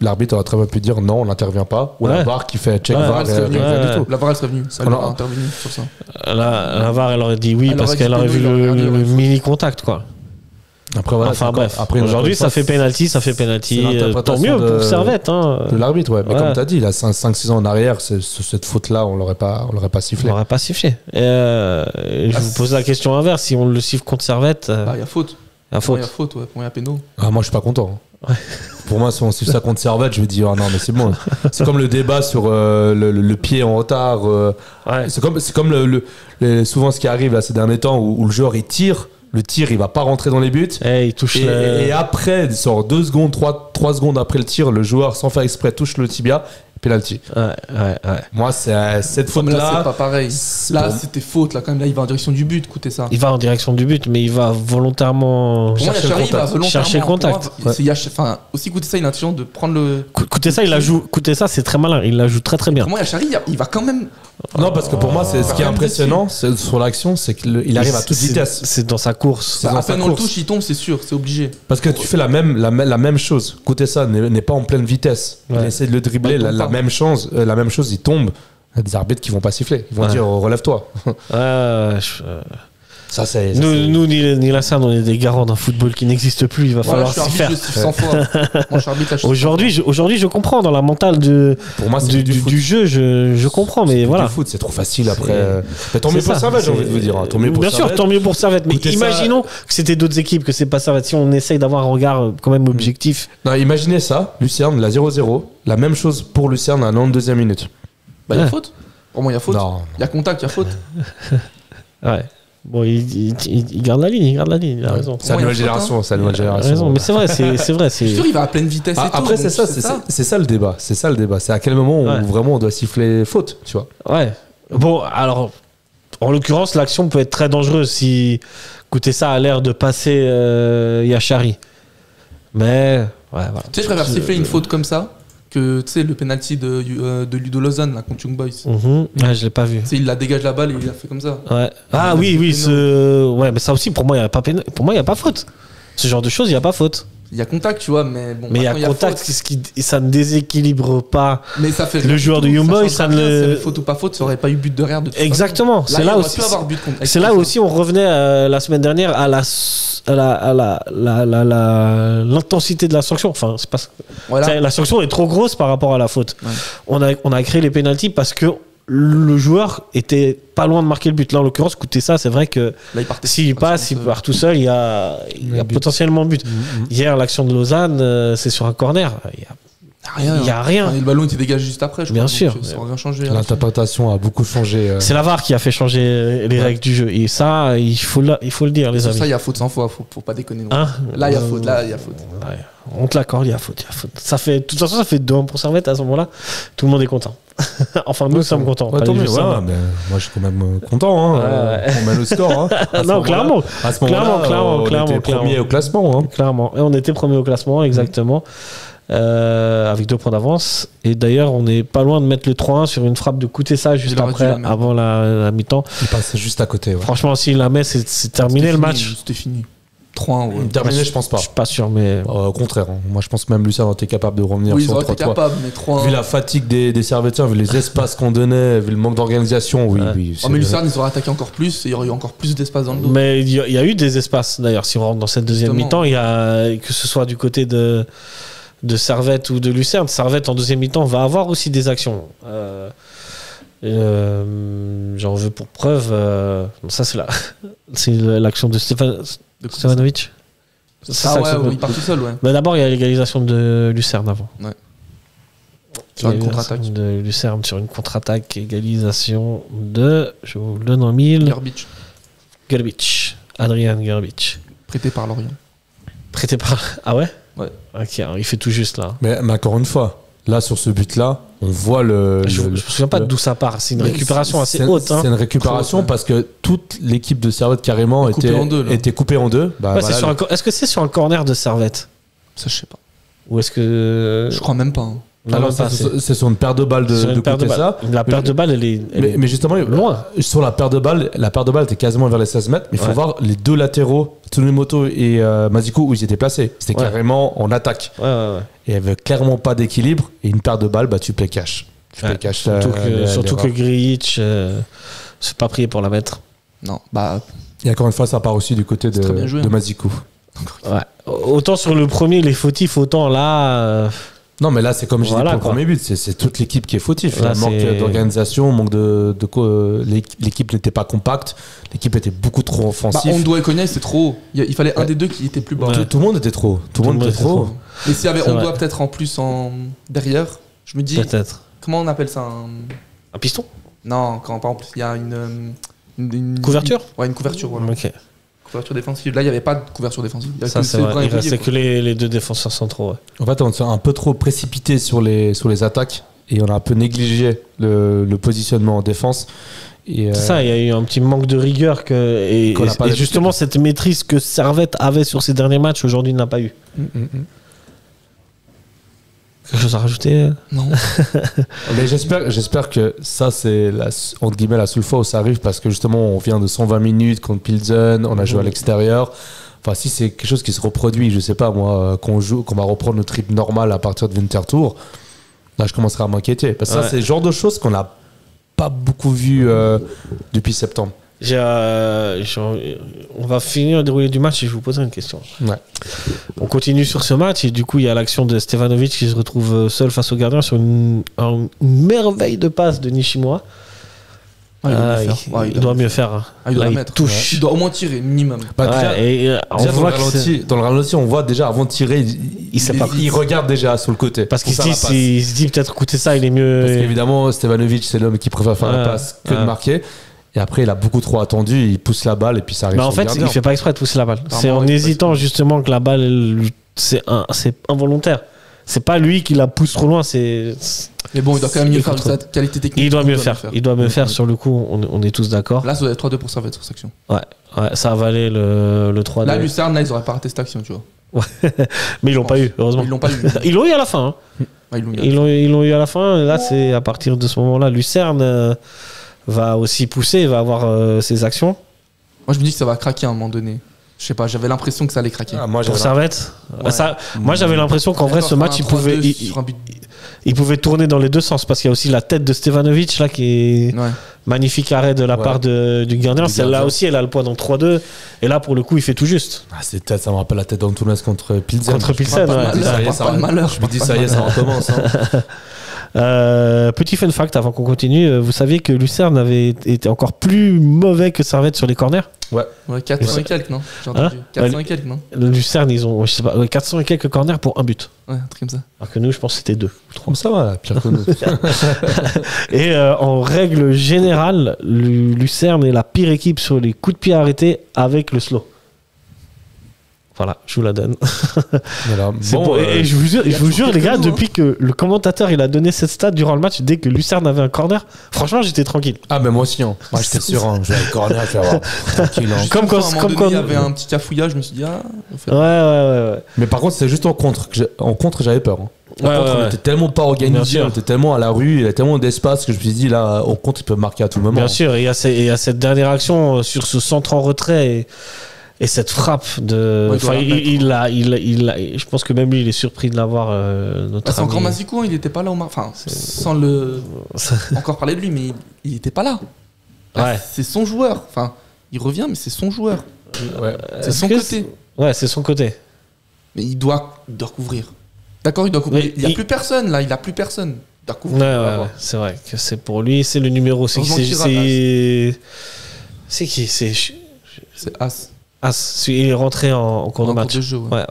l'arbitre aurait très bien pu dire non, on n'intervient pas. Ou la VAR qui fait check VAR. La VAR elle serait venue. Elle aurait intervenu sur ça. La VAR elle aurait dit oui parce qu'elle aurait vu le mini contact quoi. Après, voilà, après, aujourd'hui, ça fait penalty. Tant mieux pour Servette. De l'arbitre, ouais. Mais comme tu as dit, il a 5-6 ans en arrière, cette faute-là, on l'aurait pas sifflé. On l'aurait pas sifflé. Je vous pose la question inverse. Si on le siffle contre Servette. Il y a faute. Il y a faute, ouais. Pour moi, il y a péno. Moi, je suis pas content. Ouais. Pour moi, si on siffle ça contre Servette, je vais dire non, mais c'est bon. C'est comme le débat sur le pied en retard. C'est comme souvent ce qui arrive là, ces derniers temps où le joueur il tire. Le tir, il va pas rentrer dans les buts. Il touche et après, genre 2 secondes, 3 secondes après le tir, le joueur, sans faire exprès, touche le tibia. Penalty. Ouais. Moi, c'est cette faute-là. Là, c'est pas pareil. Là, c'était faute. Là, quand même, là, il va en direction du but. Écoutez ça. Il va en direction du but, mais il va volontairement chercher le contact. Aussi, écoutez ça, il a l'intention de prendre le. Écoutez ça, c'est très malin. Il la joue très très bien. Pour moi, Yachari, il va quand même Non, parce que pour moi, c'est ce qui est impressionnant sur l'action, c'est qu'il arrive à toute vitesse. C'est dans sa course. À peine on le touche, il tombe, c'est sûr, c'est obligé. Parce que tu fais la même chose. Kutesa n'est pas en pleine vitesse. Il essaie de le dribbler, la même chose, il tombe. Il y a des arbitres qui vont pas siffler. Ils vont dire relève-toi. Ça, c'est. Nous, ni la SAN, on est des garants d'un football qui n'existe plus. Il va falloir s'y faire. Aujourd'hui, je comprends dans la mentale pour moi, du jeu, je comprends, mais voilà. Du foot, c'est trop facile après. Mais tant mieux pour Servette, j'ai envie de vous dire. Bien sûr, tant mieux pour Servette. Mais imaginons que c'était d'autres équipes, que c'est pas Servette. Si on essaye d'avoir un regard quand même objectif. Non, imaginez ça. Lucerne, la 0-0. La même chose pour Lucerne à la 92e minute. Bah, il y a faute. Pour moi, il y a faute. Il y a contact, il y a faute. Ouais. Bon, il garde la ligne, il a raison. C'est la nouvelle génération, c'est la nouvelle génération. Mais c'est vrai, c'est vrai. Je suis sûr, il va à pleine vitesse. Après, c'est ça le débat. C'est ça le débat. C'est à quel moment où vraiment on doit siffler faute, tu vois. Ouais. Bon, alors, en l'occurrence, l'action peut être très dangereuse si Kutesa a l'air de passer Yachari. Mais, ouais, voilà. Tu sais, je préfère siffler une faute comme ça que le penalty de Ludo Lausanne là, contre Young Boys. Ouais, je l'ai pas vu. Il la dégage la balle et il a fait comme ça. Ouais. Ah oui, ouais, mais ça aussi pour moi il y a pas faute. Ce genre de choses, il y a pas faute. Il y a contact, tu vois, mais bon. Mais il y a contact, ça ne déséquilibre pas. Mais ça fait le joueur de Young Boys, ça ne le faute ou pas faute, ça aurait pas eu but de derrière de toute exactement. façon. C'est là aussi on revenait la semaine dernière à l'intensité de la sanction. Enfin, c'est pas la sanction est trop grosse par rapport à la faute. Ouais. On a créé les pénaltys parce que le joueur était pas loin de marquer le but. Là, en l'occurrence, écoutez ça, c'est vrai que s'il part tout seul, il y a potentiellement but. Hier, l'action de Lausanne, c'est sur un corner. Il y a rien. Et le ballon était dégagé juste après, je crois. Bien sûr. Ça n'a rien changé. L'interprétation a beaucoup changé. C'est la VAR qui a fait changer les règles du jeu. Et ça, il faut le dire, les amis. Ça, il y a faute 100 fois. Faut pas déconner. Là, il y a faute. Ouais. On te l'accorde, il y a faute. Ça fait, de toute façon, ça fait 2-1 pour Servette à ce moment-là. Tout le monde est content. Enfin, nous sommes contents. Mais moi, je suis quand même content. On met le score. Non, clairement. À ce moment-là, on était premier au classement. Clairement. Et on était premier au classement, exactement. Avec 2 points d'avance. Et d'ailleurs, on n'est pas loin de mettre le 3-1 sur une frappe de Kutesa juste après, avant la mi-temps. Il passe juste à côté. Ouais. Franchement, s'il la met, c'est terminé le match. C'était fini. 3-1. Ouais. Terminé, je pense pas. Je suis pas sûr, mais. Au contraire. Moi, je pense même Lucien était capable de revenir sur 3-3. Mais 3-1. Vu la fatigue des Servettiens, vu les espaces qu'on donnait, vu le manque d'organisation, oui. Mais Lucien, ils auraient attaqué encore plus et il y aurait eu encore plus d'espace dans le dos. Mais il y a eu des espaces, d'ailleurs, si on rentre dans cette deuxième mi-temps, il y a, que ce soit du côté de Servette ou de Lucerne. Servette, en deuxième mi-temps, va avoir aussi des actions. J'en veux pour preuve. Ça, c'est l'action de Stevanovic. Il part tout seul, ouais. Mais d'abord, il y a l'égalisation de Lucerne avant. Ouais. Sur une contre-attaque. De Lucerne sur une contre-attaque. Égalisation de. Je vous le donne en mille. Gerbic. Adrian Gerbic. Prêté par Lorient. Ah ouais? Ouais. Ok, alors il fait tout juste là. Mais encore une fois, là sur ce but-là, on voit je me souviens pas d'où ça part. C'est une récupération assez haute. C'est une récupération parce que toute l'équipe de Servette carrément était coupée en deux. Est-ce que c'est sur un corner de Servette? Ça, je sais pas. Ou est-ce que. Je crois même pas. C'est sur une paire de balles de Kutesa. La paire de balles, elle est mais justement, loin. Sur la paire de balles était quasiment vers les 16 mètres. Mais il faut voir les deux latéraux, Tsunemoto et Maziko, où ils étaient placés. C'était carrément en attaque. Et il n'y avait clairement pas d'équilibre. Et une paire de balles, tu play cash. Surtout que Grilich, c'est pas prié pour la mettre. Non, Et encore une fois, ça part aussi du côté de Maziko. Ouais. Autant sur le premier, les fautifs, autant là. Non, mais là, c'est comme je disais pour le premier but, c'est toute l'équipe qui est fautive. Là, manque d'organisation, manque l'équipe n'était pas compacte, l'équipe était beaucoup trop offensive. Ondo et Cognac, c'était trop haut. Il fallait un des deux qui était plus bas. Tout le monde était trop. Tout le monde était trop. Et s'il y avait Ondo peut-être en plus derrière, je me dis. Peut-être. Comment on appelle ça un piston? Non, quand par exemple, il y a une couverture. Ouais, une couverture. Voilà. Ok. Couverture défensive. Là, il n'y avait pas de couverture défensive. Ça, c'est vrai. Il restait que les deux défenseurs centraux. Ouais. En fait, on s'est un peu trop précipité sur les attaques et on a un peu négligé le positionnement en défense. C'est ça, il y a eu un petit manque de rigueur et justement cette maîtrise que Servette avait sur ses derniers matchs, aujourd'hui n'a pas eu. Quelque chose à rajouter? Non. Mais j'espère que ça, c'est entre guillemets la seule fois où ça arrive parce que justement, on vient de 120 minutes contre Pilsen, on a joué à l'extérieur. Enfin, si c'est quelque chose qui se reproduit, je sais pas moi, qu'on va reprendre notre rythme normal à partir de Winterthur, là, je commencerai à m'inquiéter. Parce que ça, c'est le genre de choses qu'on n'a pas beaucoup vu depuis septembre. On va finir le déroulé du match et je vous poserai une question. Ouais. On continue sur ce match et du coup il y a l'action de Stevanovic qui se retrouve seul face au gardien sur une merveille de passe de Nishimura. Il doit mieux faire. Hein. Il doit là, la mettre. Touche. Il doit au moins tirer, minimum. Dans le ralenti, on voit déjà avant de tirer, il regarde déjà sur le côté. Parce qu'il se dit peut-être écoutez ça, il est mieux. Parce qu'évidemment, Stevanovic, c'est l'homme qui préfère faire la passe que de marquer. Et après, il a beaucoup trop attendu, il pousse la balle et puis ça arrive. Mais en fait, il fait pas exprès de pousser la balle. C'est en hésitant justement que la balle, c'est involontaire. C'est pas lui qui la pousse trop loin, Mais bon, il doit quand même mieux faire sa qualité technique. Il doit mieux faire. Il doit mieux faire sur le coup, on est tous d'accord. Là, ça doit être 3-2 pour Servette sur cette action. Ouais, ça a valé le 3-2. Là, Lucerne, ils auraient pas raté cette action, tu vois. Ouais. Mais ils l'ont pas eu, heureusement. Ils l'ont pas eu. Ils l'ont eu à la fin. Hein. Ouais, ils l'ont eu à la fin. Et là, c'est à partir de ce moment-là, Lucerne va aussi pousser, va avoir ses actions. Moi, je me dis que ça va craquer à un moment donné. Je sais pas, j'avais l'impression que ça allait craquer. Pour Servette ouais. Moi, j'avais l'impression qu'en vrai, ce match, il pouvait tourner dans les deux sens. Parce qu'il y a aussi la tête de Stevanovic, là, qui est magnifique arrêt de la part du gardien. Celle-là aussi, elle a le poids dans 3-2. Et là, pour le coup, il fait tout juste. Cette tête, ça me rappelle la tête d'Antunes contre Pilsen. Contre Pilsen, ouais. Je me dis, ça y est, ça recommence. Petit fun fact avant qu'on continue, vous saviez que Lucerne avait été encore plus mauvais que Servette sur les corners? Ouais, 400 et quelques, non? J'ai entendu. 400 et quelques, non? Lucerne, ils ont, je sais pas, 400 et quelques corners pour un but. Ouais, un truc comme ça. Alors que nous, je pense que c'était 2 ou 3. Ça va, pire que nous. Et en règle générale, Lucerne est la pire équipe sur les coups de pied arrêtés avec le slow. Voilà, je vous la donne. Voilà. Et je vous jure les gars, depuis que le commentateur il a donné cette stat durant le match, dès que Lucerne avait un corner, franchement j'étais tranquille. Ah mais moi aussi, hein. Moi j'étais sûr, je vais le corner, je vais avoir tranquille. Hein. Comme quand il y avait un petit cafouillage, je me suis dit ouais. Mais par contre c'était juste en contre j'avais peur. Hein. On était tellement pas organisé, on était tellement à la rue, il y avait tellement d'espace que je me suis dit là au contre il peut marquer à tout moment. Bien sûr, et il y a cette dernière action sur ce centre en retrait et cette frappe de. Je pense que même lui, il est surpris de l'avoir. C'est encore Mazzico, il n'était pas là. Enfin, sans le. encore parler de lui, mais il n'était pas là. Ouais. C'est son joueur. Enfin, il revient, mais c'est son joueur. Ouais. C'est son côté. Ouais, c'est son côté. Mais il doit couvrir. D'accord, il doit couvrir. Il n'y a plus personne là, il n'a plus personne. Il doit couvrir. Ouais, c'est vrai que c'est pour lui, c'est le numéro. C'est qui? C'est As. Il est rentré en cours de match. De jeu, ouais.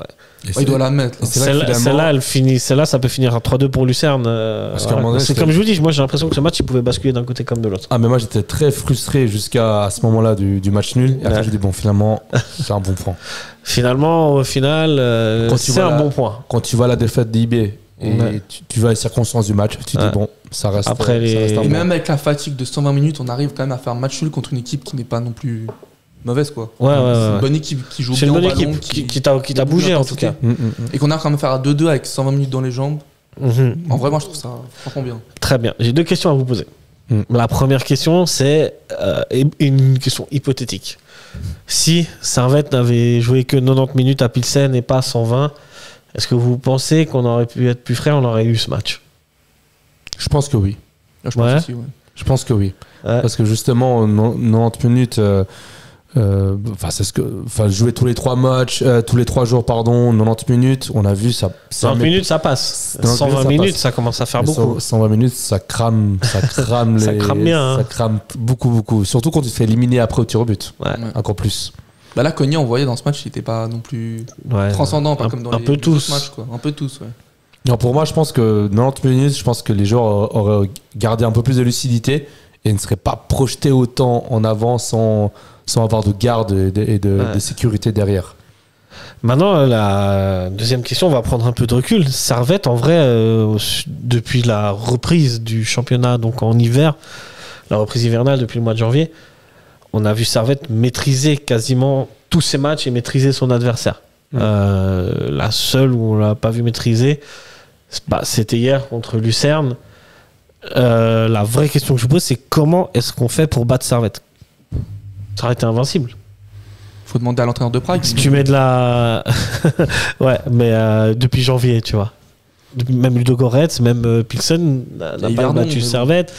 Il doit la mettre. Celle-là, elle finit. Celle-là, ça peut finir à 3-2 pour Lucerne. C'est comme je vous dis, moi j'ai l'impression que ce match il pouvait basculer d'un côté comme de l'autre. Ah mais moi j'étais très frustré jusqu'à ce moment-là du match nul. Et après j'ai dit bon finalement c'est un bon point. Finalement au final c'est un bon point. Quand tu vois la défaite d'IB et tu vois les circonstances du match, tu dis bon ça reste. Après et même avec la fatigue de 120 minutes, on arrive quand même à faire un match nul contre une équipe qui n'est pas non plus mauvaise quoi. C'est une bonne équipe qui joue bien. C'est une bonne équipe qui t'a bougé en tout cas. Et qu'on a quand même faire à 2-2 avec 120 minutes dans les jambes. En vrai, moi je trouve ça franchement bien. Très bien. J'ai 2 questions à vous poser. La première question, c'est une question hypothétique. Si Servette n'avait joué que 90 minutes à Pilsen et pas 120, est-ce que vous pensez qu'on aurait pu être plus frais, on aurait eu ce match? Je pense que oui. Je pense aussi, ouais. Je pense que oui. Ouais. Parce que justement, 90 minutes. Jouer tous les 3 matchs, tous les 3 jours, 90 minutes, on a vu ça. 90 minutes, ça passe. 120 minutes, ça commence à faire beaucoup. 120 minutes, ça crame ça crame bien. Ça crame beaucoup. Surtout quand tu te fais éliminer après au tir au but. Ouais. Encore plus. Bah là, Cognac, on voyait dans ce match, il n'était pas non plus transcendant, pas comme dans les autres matchs, quoi. Un peu tous, ouais. Non, pour moi, je pense que 90 minutes, je pense que les joueurs auraient gardé un peu plus de lucidité et ne seraient pas projetés autant en avant sans avoir de garde et de sécurité derrière. Maintenant, la deuxième question, on va prendre un peu de recul. Servette, en vrai, depuis la reprise du championnat, donc en hiver, la reprise hivernale depuis le mois de janvier, on a vu Servette maîtriser quasiment tous ses matchs et maîtriser son adversaire. La seule où on l'a pas vu maîtriser, C'était hier contre Lucerne. La vraie question que je pose, c'est comment est-ce qu'on fait pour battre Servette? Ça aurait été invincible. Faut demander à l'entraîneur de Prague. Si tu mets de la... ouais, mais depuis janvier, tu vois. Même Ludogorets, même Pilsen n'a pas battu Servette.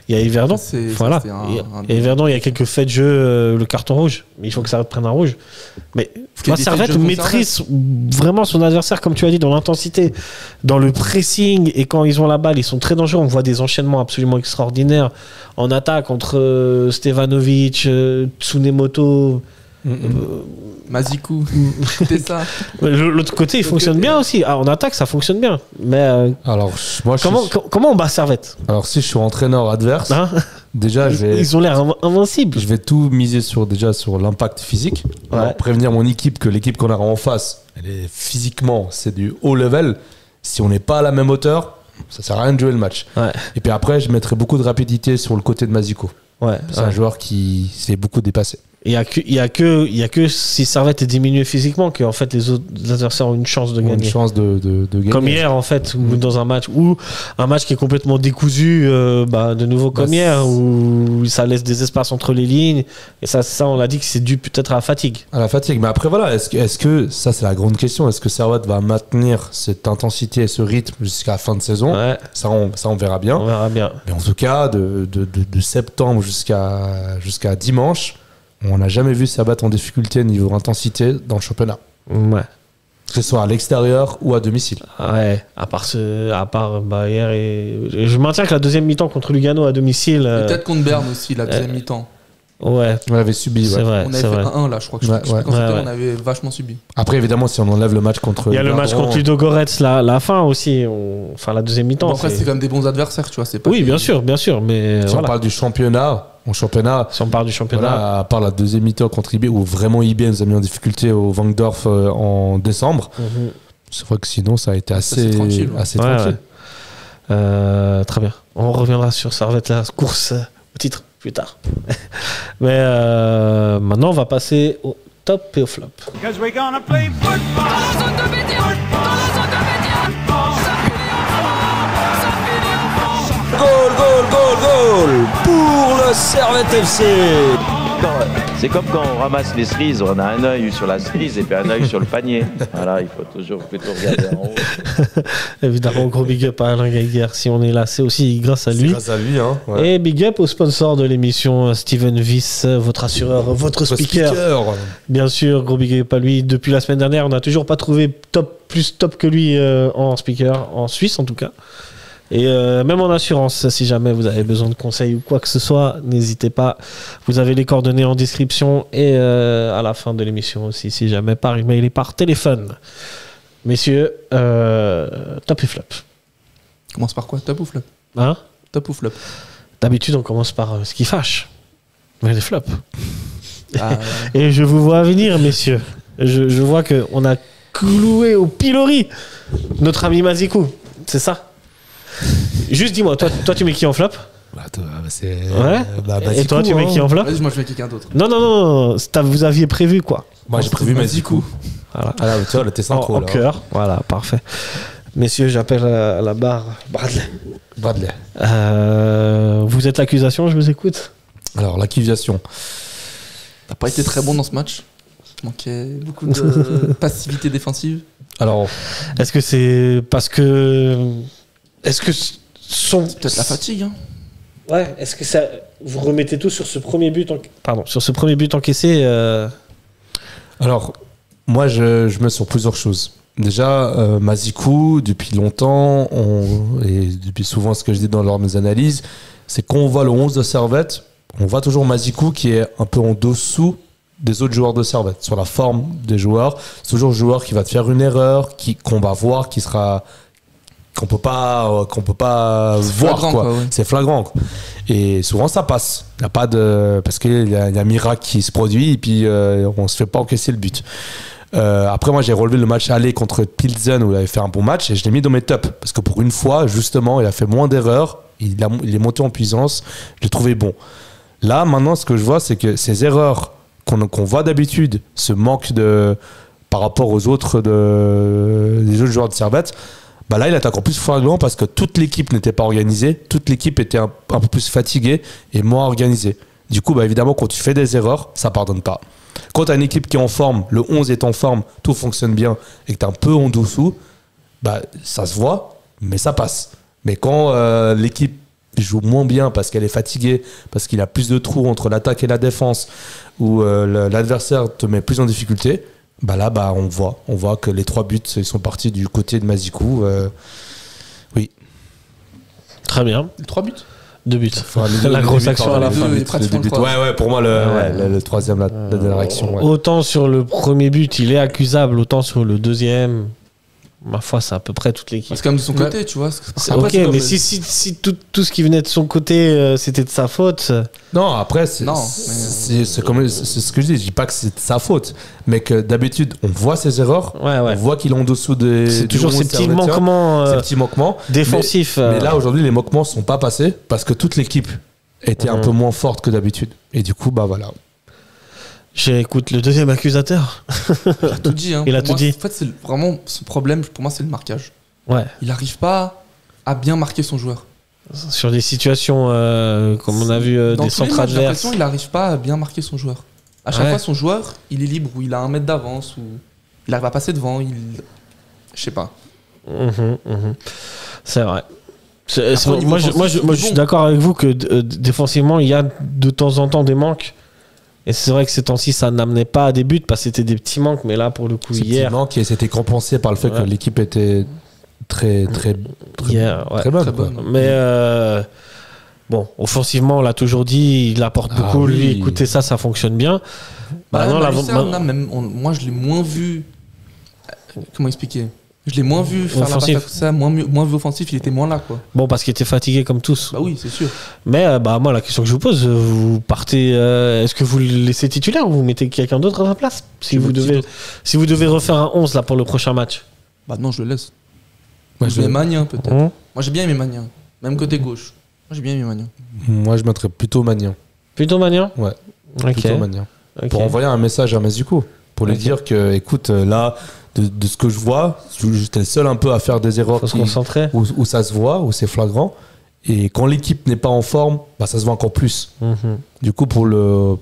Il y a Yverdon. Voilà. Il y a Yverdon, il y a quelques faits de jeu, le carton rouge. Mais il faut que Servette prenne un rouge. Mais Servette maîtrise vraiment son adversaire, comme tu as dit, dans l'intensité, dans le pressing. Et quand ils ont la balle, ils sont très dangereux. On voit des enchaînements absolument extraordinaires en attaque entre Stevanovic, Tsunemoto... Mazikou, écoutez ça. L'autre côté, il fonctionne bien aussi. En attaque, ça fonctionne bien. Mais alors, moi, comment on bat Servette? Alors, si je suis entraîneur adverse, déjà, ils ont l'air invincibles. Je vais tout miser sur l'impact physique. Alors, prévenir mon équipe que l'équipe qu'on a en face, physiquement, c'est du haut level. Si on n'est pas à la même hauteur, ça sert à rien de jouer le match. Ouais. Et puis après, je mettrai beaucoup de rapidité sur le côté de Mazikou. Ouais, c'est un joueur qui s'est beaucoup dépassé. Il y a que si Servette est diminué physiquement que en fait les autres adversaires ont une chance de gagner. Une chance de gagner. Comme hier en fait, ou dans un match qui est complètement décousu, de nouveau comme hier, où ça laisse des espaces entre les lignes. Et ça on l'a dit que c'est dû peut-être à la fatigue. À la fatigue, mais après voilà, est-ce que ça c'est la grande question, est-ce que Servette va maintenir cette intensité et ce rythme jusqu'à la fin de saison? Ça on verra bien. On verra bien. Mais en tout cas, de septembre jusqu'à dimanche. On n'a jamais vu Servette en difficulté niveau intensité dans le championnat. Ouais. Que ce soit à l'extérieur ou à domicile. Ouais, à part hier et je maintiens que la deuxième mi-temps contre Lugano à domicile. Peut-être contre Berne aussi, la deuxième mi-temps. Ouais. On avait subi. C'est vrai. On avait fait 1-1 là, je crois que on avait vachement subi. Après, évidemment, si on enlève le match contre. Il y a le match contre Ludogorets, la fin aussi. Enfin, la deuxième mi-temps. Bon, après, c'est quand même des bons adversaires, tu vois. C'est pas oui, bien sûr. Mais si on parle du championnat. Si on parle du championnat. Voilà, à part la deuxième mi-temps contre IB, où vraiment IB nous a mis en difficulté au Wangdorf en décembre. C'est vrai que sinon, ça a été assez tranquille. Très bien. On reviendra sur Servette, la course au titre plus tard. Mais maintenant, on va passer au top et au flop. Goal pour le Servette FC. C'est comme quand on ramasse les cerises, on a un œil sur la cerise et puis un œil sur le panier. Voilà, il faut toujours plutôt regarder en haut. Évidemment, gros big up à Alain Geiger. Si on est là, c'est aussi grâce à lui. C'est grâce à lui, hein. Ouais. Et big up au sponsor de l'émission, Steven Wyss, votre assureur, votre speaker. Bien sûr, gros big up à lui. Depuis la semaine dernière, on n'a toujours pas trouvé plus top que lui en speaker, en Suisse en tout cas. Et même en assurance, si jamais vous avez besoin de conseils ou quoi que ce soit, n'hésitez pas. Vous avez les coordonnées en description et à la fin de l'émission aussi, si jamais par email et par téléphone. Messieurs, top et flop. On commence par quoi? Top ou flop? Hein? Top ou flop? D'habitude, on commence par ce qui fâche. Mais les flops. Et je vous vois venir, messieurs. Je vois qu'on a cloué au pilori notre ami Mazikou. C'est ça? Juste dis-moi, toi tu mets qui en flop? Et toi tu mets qui en flop? Vas-y, moi je mets quelqu'un d'autre. Non, vous aviez prévu quoi? Moi j'ai prévu Mazikou. Voilà. Ah là, tu vois, t'es synchro. En cœur, voilà, parfait. Messieurs, j'appelle à la barre Bradley. Vous êtes l'accusation, je vous écoute. Alors, l'accusation. T'as pas été très bon dans ce match. Il manquait beaucoup de passivité défensive. Alors, est-ce que c'est parce que... Est-ce que c'est peut-être la fatigue, hein. Ouais, est-ce que ça... Vous remettez tout sur ce premier but encaissé Alors, moi, je mets sur plusieurs choses. Déjà, Mazikou, depuis longtemps, et depuis souvent ce que je dis dans mes analyses, c'est qu'on voit le 11 de Servette, on voit toujours Mazikou qui est un peu en dessous des autres joueurs de Servette, sur la forme des joueurs. C'est toujours le joueur qui va te faire une erreur, qu'on va voir, qui sera... qu'on peut pas voir quoi. Ouais. C'est flagrant quoi. Et souvent ça passe. Il y a pas de parce qu'il y a un miracle qui se produit et puis on se fait pas encaisser le but. Après moi j'ai relevé le match aller contre Pilsen où il avait fait un bon match et je l'ai mis dans mes tops parce que pour une fois justement il a fait moins d'erreurs, il est monté en puissance, je l'ai trouvé bon. Là maintenant ce que je vois c'est que ces erreurs qu'on voit d'habitude, ce manque de par rapport aux autres des autres joueurs de Servette, Bah là, il était encore plus flagrant parce que toute l'équipe n'était pas organisée, toute l'équipe était un peu plus fatiguée et moins organisée. Du coup, bah évidemment, quand tu fais des erreurs, ça pardonne pas. Quand tu as une équipe qui est en forme, le 11 est en forme, tout fonctionne bien et que tu es un peu en dessous, bah ça se voit, mais ça passe. Mais quand l'équipe joue moins bien parce qu'elle est fatiguée, parce qu'il a plus de trous entre l'attaque et la défense, ou l'adversaire te met plus en difficulté, bah là, bah on voit que les 3 buts ils sont partis du côté de Mazikou. Oui. Très bien. 3 buts. 2 buts. Enfin, la grosse action à la fin. Ouais, pour moi, le troisième, la dernière action. Ouais. Autant sur le premier but, il est accusable, autant sur le deuxième, ma foi, c'est à peu près toute l'équipe. C'est comme de son côté, tu vois. Ok, mais si tout ce qui venait de son côté, c'était de sa faute. Non, après, c'est ce que je dis pas que c'est de sa faute, mais que d'habitude, on voit ses erreurs, on voit qu'il est en dessous des. C'est toujours ces petits manquements défensifs. Mais là, aujourd'hui, les manquements sont pas passés parce que toute l'équipe était un peu moins forte que d'habitude. Et du coup, bah voilà. J'écoute le deuxième accusateur. Il a tout dit. Hein. Il a tout dit. En fait, c'est vraiment ce problème, pour moi, c'est le marquage. Ouais. Il n'arrive pas à bien marquer son joueur. Sur des situations, comme on a vu, des centres adverses. J'ai l'impression qu'il n'arrive pas à bien marquer son joueur. À chaque fois, son joueur, il est libre, ou il a 1 mètre d'avance, ou il arrive à passer devant. Je sais pas. C'est vrai. Moi, je suis d'accord avec vous que défensivement, il y a de temps en temps des manques. Et c'est vrai que ces temps-ci, ça n'amenait pas à des buts parce que c'était des petits manques. Mais là, pour le coup, hier. Petits manques et c'était compensé par le fait que l'équipe était très bonne. Mais bon, offensivement, on l'a toujours dit, il apporte beaucoup. Lui, écoutez, ça fonctionne bien. Moi, je l'ai moins vu. Comment expliquer ? Je l'ai moins vu faire offensif. La passe à ça, moins vu offensif, il était moins là, quoi. Bon, parce qu'il était fatigué comme tous. Bah oui, c'est sûr. Mais moi, la question que je vous pose, vous partez. Est-ce que vous le laissez titulaire ou vous mettez quelqu'un d'autre à sa place si vous devez refaire un 11 là pour le prochain match? Bah non, je le laisse. Moi, je mets Magnin peut-être. Moi, j'ai bien aimé Magnin. Même côté gauche. Moi, j'ai bien aimé Magnin. Moi, je mettrais plutôt Magnin. Plutôt Magnin? Ouais. Plutôt Magnin. Pour envoyer un message à Mazikou. Pour lui dire que, écoute, là. De ce que je vois, j'étais le seul un peu à faire des erreurs où ça se voit, où c'est flagrant. Et quand l'équipe n'est pas en forme, bah, ça se voit encore plus. Du coup, pour le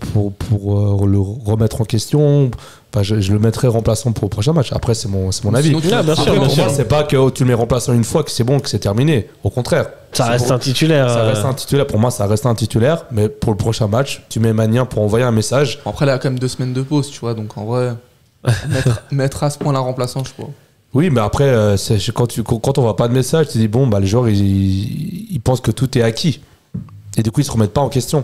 remettre en question, bah, je le mettrai remplaçant pour le prochain match. Après, c'est mon avis. Pour moi, c'est pas que tu le mets remplaçant une fois que c'est bon, que c'est terminé. Au contraire. Ça reste un titulaire. Ça reste un titulaire. Pour moi, ça reste un titulaire. Mais pour le prochain match, tu mets Magnin pour envoyer un message. Après, là, il y a quand même 2 semaines de pause, tu vois. Donc, en vrai... mettre à ce point la remplaçant, je crois. Oui, mais après, quand on voit pas de message, tu dis bon, bah, les joueurs ils pensent que tout est acquis. Et du coup, ils se remettent pas en question.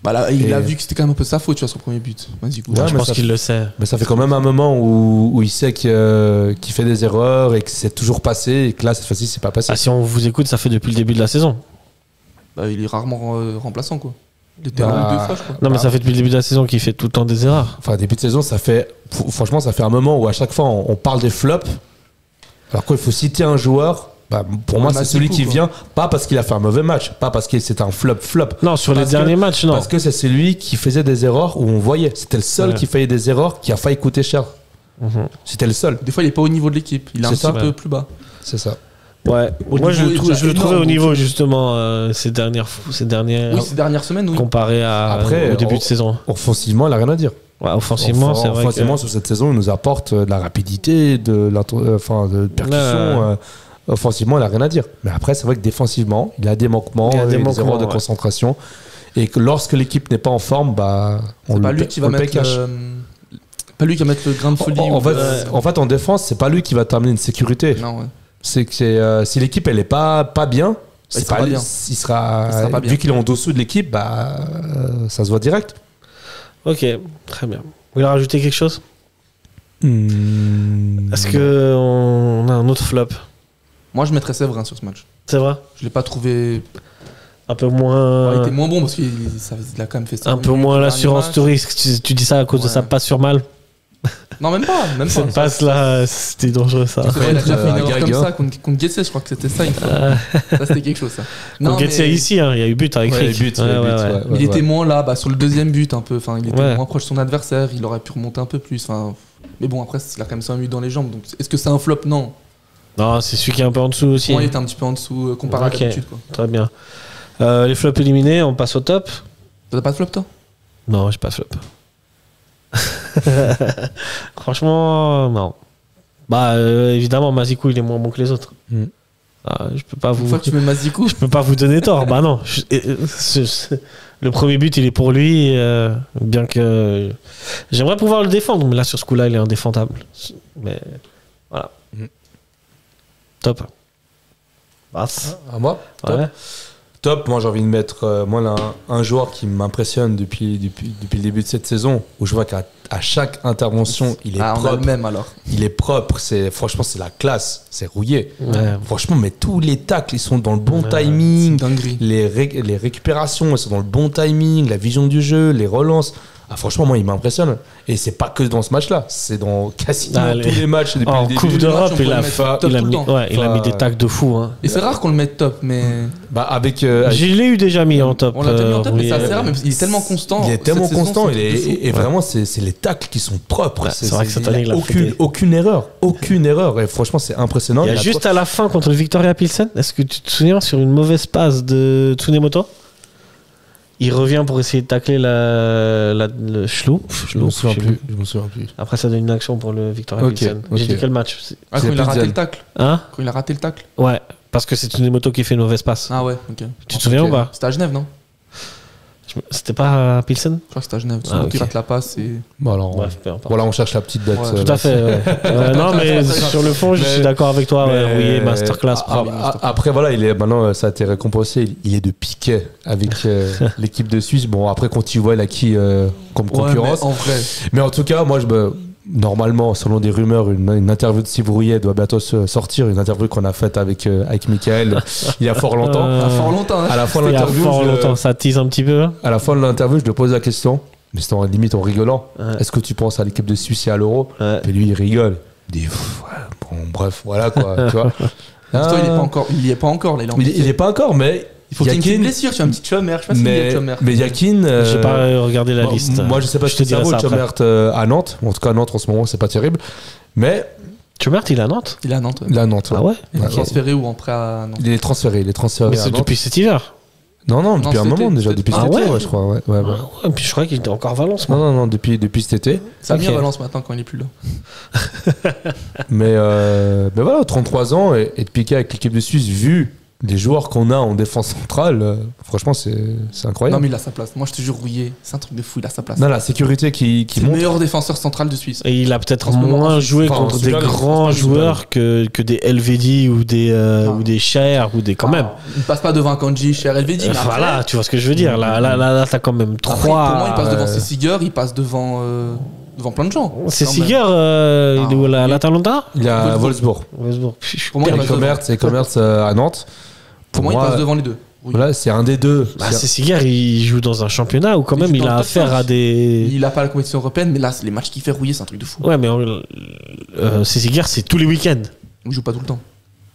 Bah là, il a vu que c'était quand même un peu sa faute, tu vois, son premier but. Je pense qu'il le sait. Mais ça fait quand même un moment où il sait qu'il fait des erreurs et que c'est toujours passé et que là, cette fois-ci, c'est pas passé. Ah, si on vous écoute, ça fait depuis le début de la saison. Bah, il est rarement remplaçant, quoi. Il était 1 ou 2 fois, je crois. Non, mais ça fait depuis le début de la saison qu'il fait tout le temps des erreurs. Enfin, début de saison, ça fait un moment où à chaque fois on parle des flops. Alors qu'il faut citer un joueur, bah, pour moi, c'est celui qui vient, pas parce qu'il a fait un mauvais match, pas parce que c'est un flop. Non, sur les derniers matchs, non. Parce que c'est celui qui faisait des erreurs où on voyait. C'était le seul qui faisait des erreurs qui a failli coûter cher. C'était le seul. Des fois, il est pas au niveau de l'équipe. Il est un petit peu plus bas. C'est ça. Ouais, moi je le trouvais au niveau justement ces dernières semaines, oui. Comparé au début de saison. Offensivement, il n'a rien à dire. Ouais, offensivement, c'est vrai. Offensivement, sur cette saison, il nous apporte de la rapidité, de percussion. Offensivement, il n'a rien à dire. Mais après, c'est vrai que défensivement, il a des manquements, des erreurs de concentration. Et que lorsque l'équipe n'est pas en forme, bah, on le paye cash. Pas lui qui va mettre le grain de folie. En fait, en défense, c'est pas lui qui va t'amener une sécurité. Non, ouais. C'est que si l'équipe elle est pas bien, il sera pas bien. Vu qu'il est en dessous de l'équipe, bah ça se voit direct. Ok, très bien. Vous voulez rajouter quelque chose? Est-ce qu'on a un autre flop? Moi, je mettrais Séverin sur ce match. C'est vrai? Je l'ai pas trouvé un peu moins. Il était moins bon parce qu'il a quand même fait ça. Un peu moins l'assurance touriste. Tu dis ça à cause de sa passe sur Mal? Non, même pas. Cette passe-là, c'était dangereux, ça. Il a déjà fait une erreur comme ça contre Guettier, je crois que c'était ça. Ça, c'était quelque chose, ça. Contre Guettier ici, il y a eu but avec Rick. Il était moins là, sur le deuxième but, un peu. Enfin, il était moins proche de son adversaire, il aurait pu remonter un peu plus. Enfin, mais bon, après, il a quand même ça eu dans les jambes. Donc, est-ce que c'est un flop? Non. Non, c'est celui qui est un peu en dessous aussi. Pour moi, il était un petit peu en dessous comparé à d'habitude. Quoi. Très bien. Les flops éliminés, on passe au top. T'as pas de flop, toi? Non, j'ai pas de flop. Franchement, non. Bah, évidemment, Mazikou, il est moins bon que les autres. Je peux pas vous. Une fois que tu mets Mazikou, je peux pas vous donner tort. Bah non. Le premier but, il est pour lui, bien que j'aimerais pouvoir le défendre, mais là sur ce coup-là, il est indéfendable. Mais voilà. Top. Basse. À moi. Top. Ouais. Top, moi j'ai envie de mettre un joueur qui m'impressionne depuis le début de cette saison, où je vois qu'à chaque intervention, il est propre. On a le même alors. Il est propre, franchement c'est la classe, c'est rouillé. Ouais. Franchement, mais tous les tacles, ils sont dans le bon timing. Les récupérations, elles sont dans le bon timing, la vision du jeu, les relances. Ah, franchement, moi, il m'impressionne. Et c'est pas que dans ce match-là, c'est dans quasiment tous les matchs depuis le début. En Coupe d'Europe, il a mis des tacs de fou. Hein. Et c'est rare qu'on le mette top, mais. Je l'ai eu déjà mis en top. On l'a déjà mis en top, mais c'est assez rare, mais il est tellement constant. Il est tellement constant, et vraiment, c'est les tacles qui sont propres. Ouais, c'est vrai que cette année, il a aucune erreur. Aucune erreur. Et franchement, c'est impressionnant. Il y a juste à la fin contre le Victoria Pilsen, est-ce que tu te souviens sur une mauvaise passe de Tsunemoto? Il revient pour essayer de tacler le Schlou. Je me souviens plus. Après, ça donne une action pour le Victoria Pilsen. J'ai dit quel match? Quand il a raté le tacle. Hein? Quand il a raté le tacle. Ouais, parce que c'est Tsunemoto qui fait une mauvaise passe. Ah ouais, ok. Tu te souviens ou pas? C'était à Genève, non? C'était pas à Pilsen? Je crois que c'était à Genève. Qui rate la passe et. Bon, alors, bref, peu importe. Voilà, on cherche la petite date. Ouais, tout à fait. Ouais. Non, mais sur le fond, je suis d'accord avec toi. Oui, masterclass. Après, voilà, maintenant, ça a été récompensé. Il est de piquet avec l'équipe de Suisse. Bon, après, quand tu vois, il a qui comme concurrence. Mais en tout cas, moi, normalement, selon des rumeurs, une interview de Steve Rouillet doit bientôt sortir. Une interview qu'on a faite avec Michael il y a fort longtemps. À la fin de l'interview, ça tease un petit peu. À la fin de l'interview, je lui pose la question, mais c'est en limite en rigolant. Est-ce que tu penses à l'équipe de Suisse et à l'Euro? Et lui, il rigole. Il dit, bon, bref, voilà quoi. Tu vois. Il y est pas encore. Là, il est pas encore, mais. Il faut qu'il y ait une petite blessure, tu as un petit Chommer, je sais pas s'il y a Chommer. Mais Yakin. J'ai pas regardé la liste. Moi, je sais pas si c'est ça Chommer à Nantes. En tout cas, à Nantes en ce moment, c'est pas terrible. Mais. Chommer, il est à Nantes? Il est à Nantes. Il est à Nantes. Ah ouais? Il est transféré ou en prêt à Nantes? Il est transféré. Mais c'est depuis cet hiver? Non, depuis un moment déjà. Depuis cet été, je crois. Ouais. Et puis je croyais qu'il était encore à Valence. Non, depuis cet été. Ça vient à Valence maintenant quand il est plus là. Mais voilà, 33 ans et de piquer avec l'équipe de Suisse, vu les joueurs qu'on a en défense centrale, franchement, c'est incroyable. Non, mais il a sa place. Moi, je te jure, Rouillé, c'est un truc de fou, il a sa place. Non, la sécurité qui monte. C'est le meilleur défenseur central de Suisse. Et il a peut-être moins joué contre des grands joueurs que des Elvedi ou des Cher ou des quand même. Il passe pas devant Kanji, Cher, Elvedi. Voilà, tu vois ce que je veux dire. Là, t'as quand même 3. Pour moi, il passe devant Sessiger, il passe devant plein de gens. C'est Siger, il est où, à l'Atalanta? Il est à Wolfsburg. Pour moi, il commerce à Nantes. Pour moi, il passe devant les deux. Voilà, c'est un des deux. C'est Siger, il joue dans un championnat où quand même il a affaire à des. Il a pas la compétition européenne, mais là, les matchs qu'il fait rouiller, c'est un truc de fou. Ouais, mais c'est Siger, c'est tous les week-ends. Il joue pas tout le temps.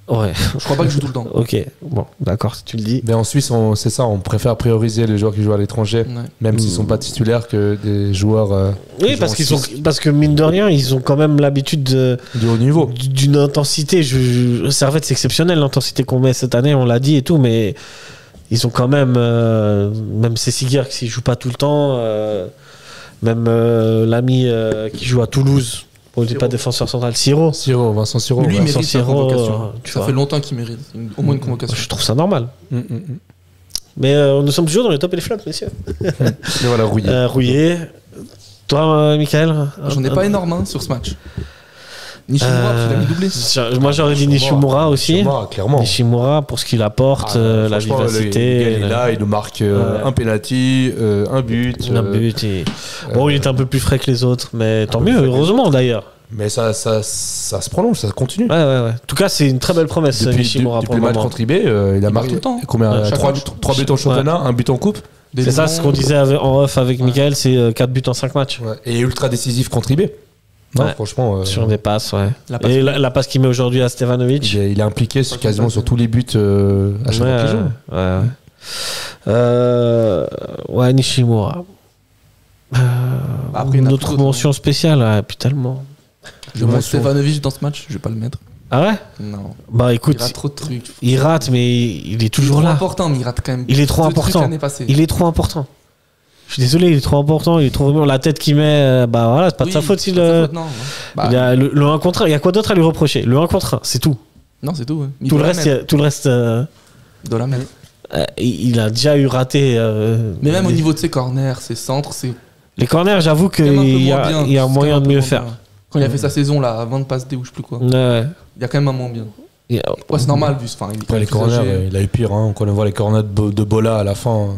Ouais. Je crois pas qu'il joue tout le temps. Ok, bon, d'accord, si tu le dis. Mais en Suisse, c'est ça, on préfère prioriser les joueurs qui jouent à l'étranger, même s'ils sont pas titulaires, que des joueurs. Oui, parce que mine de rien, ils ont quand même l'habitude du haut niveau, d'une intensité. Servette, c'est exceptionnel l'intensité qu'on met cette année, on l'a dit et tout, mais ils ont quand même, même ces Siger qui joue pas tout le temps, même l'ami qui joue à Toulouse. Il n'est pas défenseur central. Vincent Siro. Lui, il mérite sa convocation. Ça fait longtemps qu'il mérite au moins une convocation. Je trouve ça normal. Mais nous sommes toujours dans les tops et les flops, messieurs. Mais voilà, Rouillé. Toi, Michael? J'en ai pas énorme sur ce match. Nishimura, parce qu'il a mis doublé. Moi, j'aurais dit Nishimura aussi. Nishimura, clairement. Nishimura, pour ce qu'il apporte, la vivacité. Il est là, il nous marque un penalty, un but. Bon, il était un peu plus frais que les autres, mais tant mieux, heureusement d'ailleurs. Mais ça se prolonge, ça continue. Ouais. En tout cas, c'est une très belle promesse, Nishimura, pour le match contre IB, il a marqué combien 3 buts en championnat, 1 but en coupe. C'est ça, ce qu'on disait en off avec Michael, c'est 4 buts en 5 matchs. Et ultra décisif contre IB. Non, franchement. Sur des passes, ouais. Et la passe qu'il met aujourd'hui à Stevanovic. Il est impliqué quasiment sur tous les buts à chaque fois qu'il joue. Ouais, Nishimura. Après, une autre mention spéciale, puis tellement. Je mets Stevanovic dans ce match, je vais pas le mettre. Ah ouais? Non. Bah écoute, Il rate trop de trucs. il rate, mais il est toujours Il est là. trop important, mais il rate quand même. Il est trop deux trucs important. l'année passée. Il est trop important. Je suis désolé, il est trop important. Il est trop vraiment la tête qu'il met. Bah voilà, c'est pas de sa faute s'il. c'est pas de sa faute, non. Bah, Il y a le 1 contre 1. Il y a quoi d'autre à lui reprocher? Le 1 contre 1, c'est tout. non, c'est tout. Ouais. Il Tout le doit la reste, mettre. tout le reste. Il doit la mettre. Il a déjà eu raté. Mais même au niveau de ses corners, ses centres, c'est Les corners, j'avoue quand même un peu qu'il y moins a, bien. il y a C'est moyen quand même de un peu mieux moins faire. bien. Quand il a fait sa saison là, avant de passer ou je sais plus quoi. Ouais. Il y a quand même un moins bien. Et, Ouais, c'est normal vu. Enfin, il est Après, les plus corners, âgé. il a eu pire. Hein. Quand on voit les corners de Bola à la fin,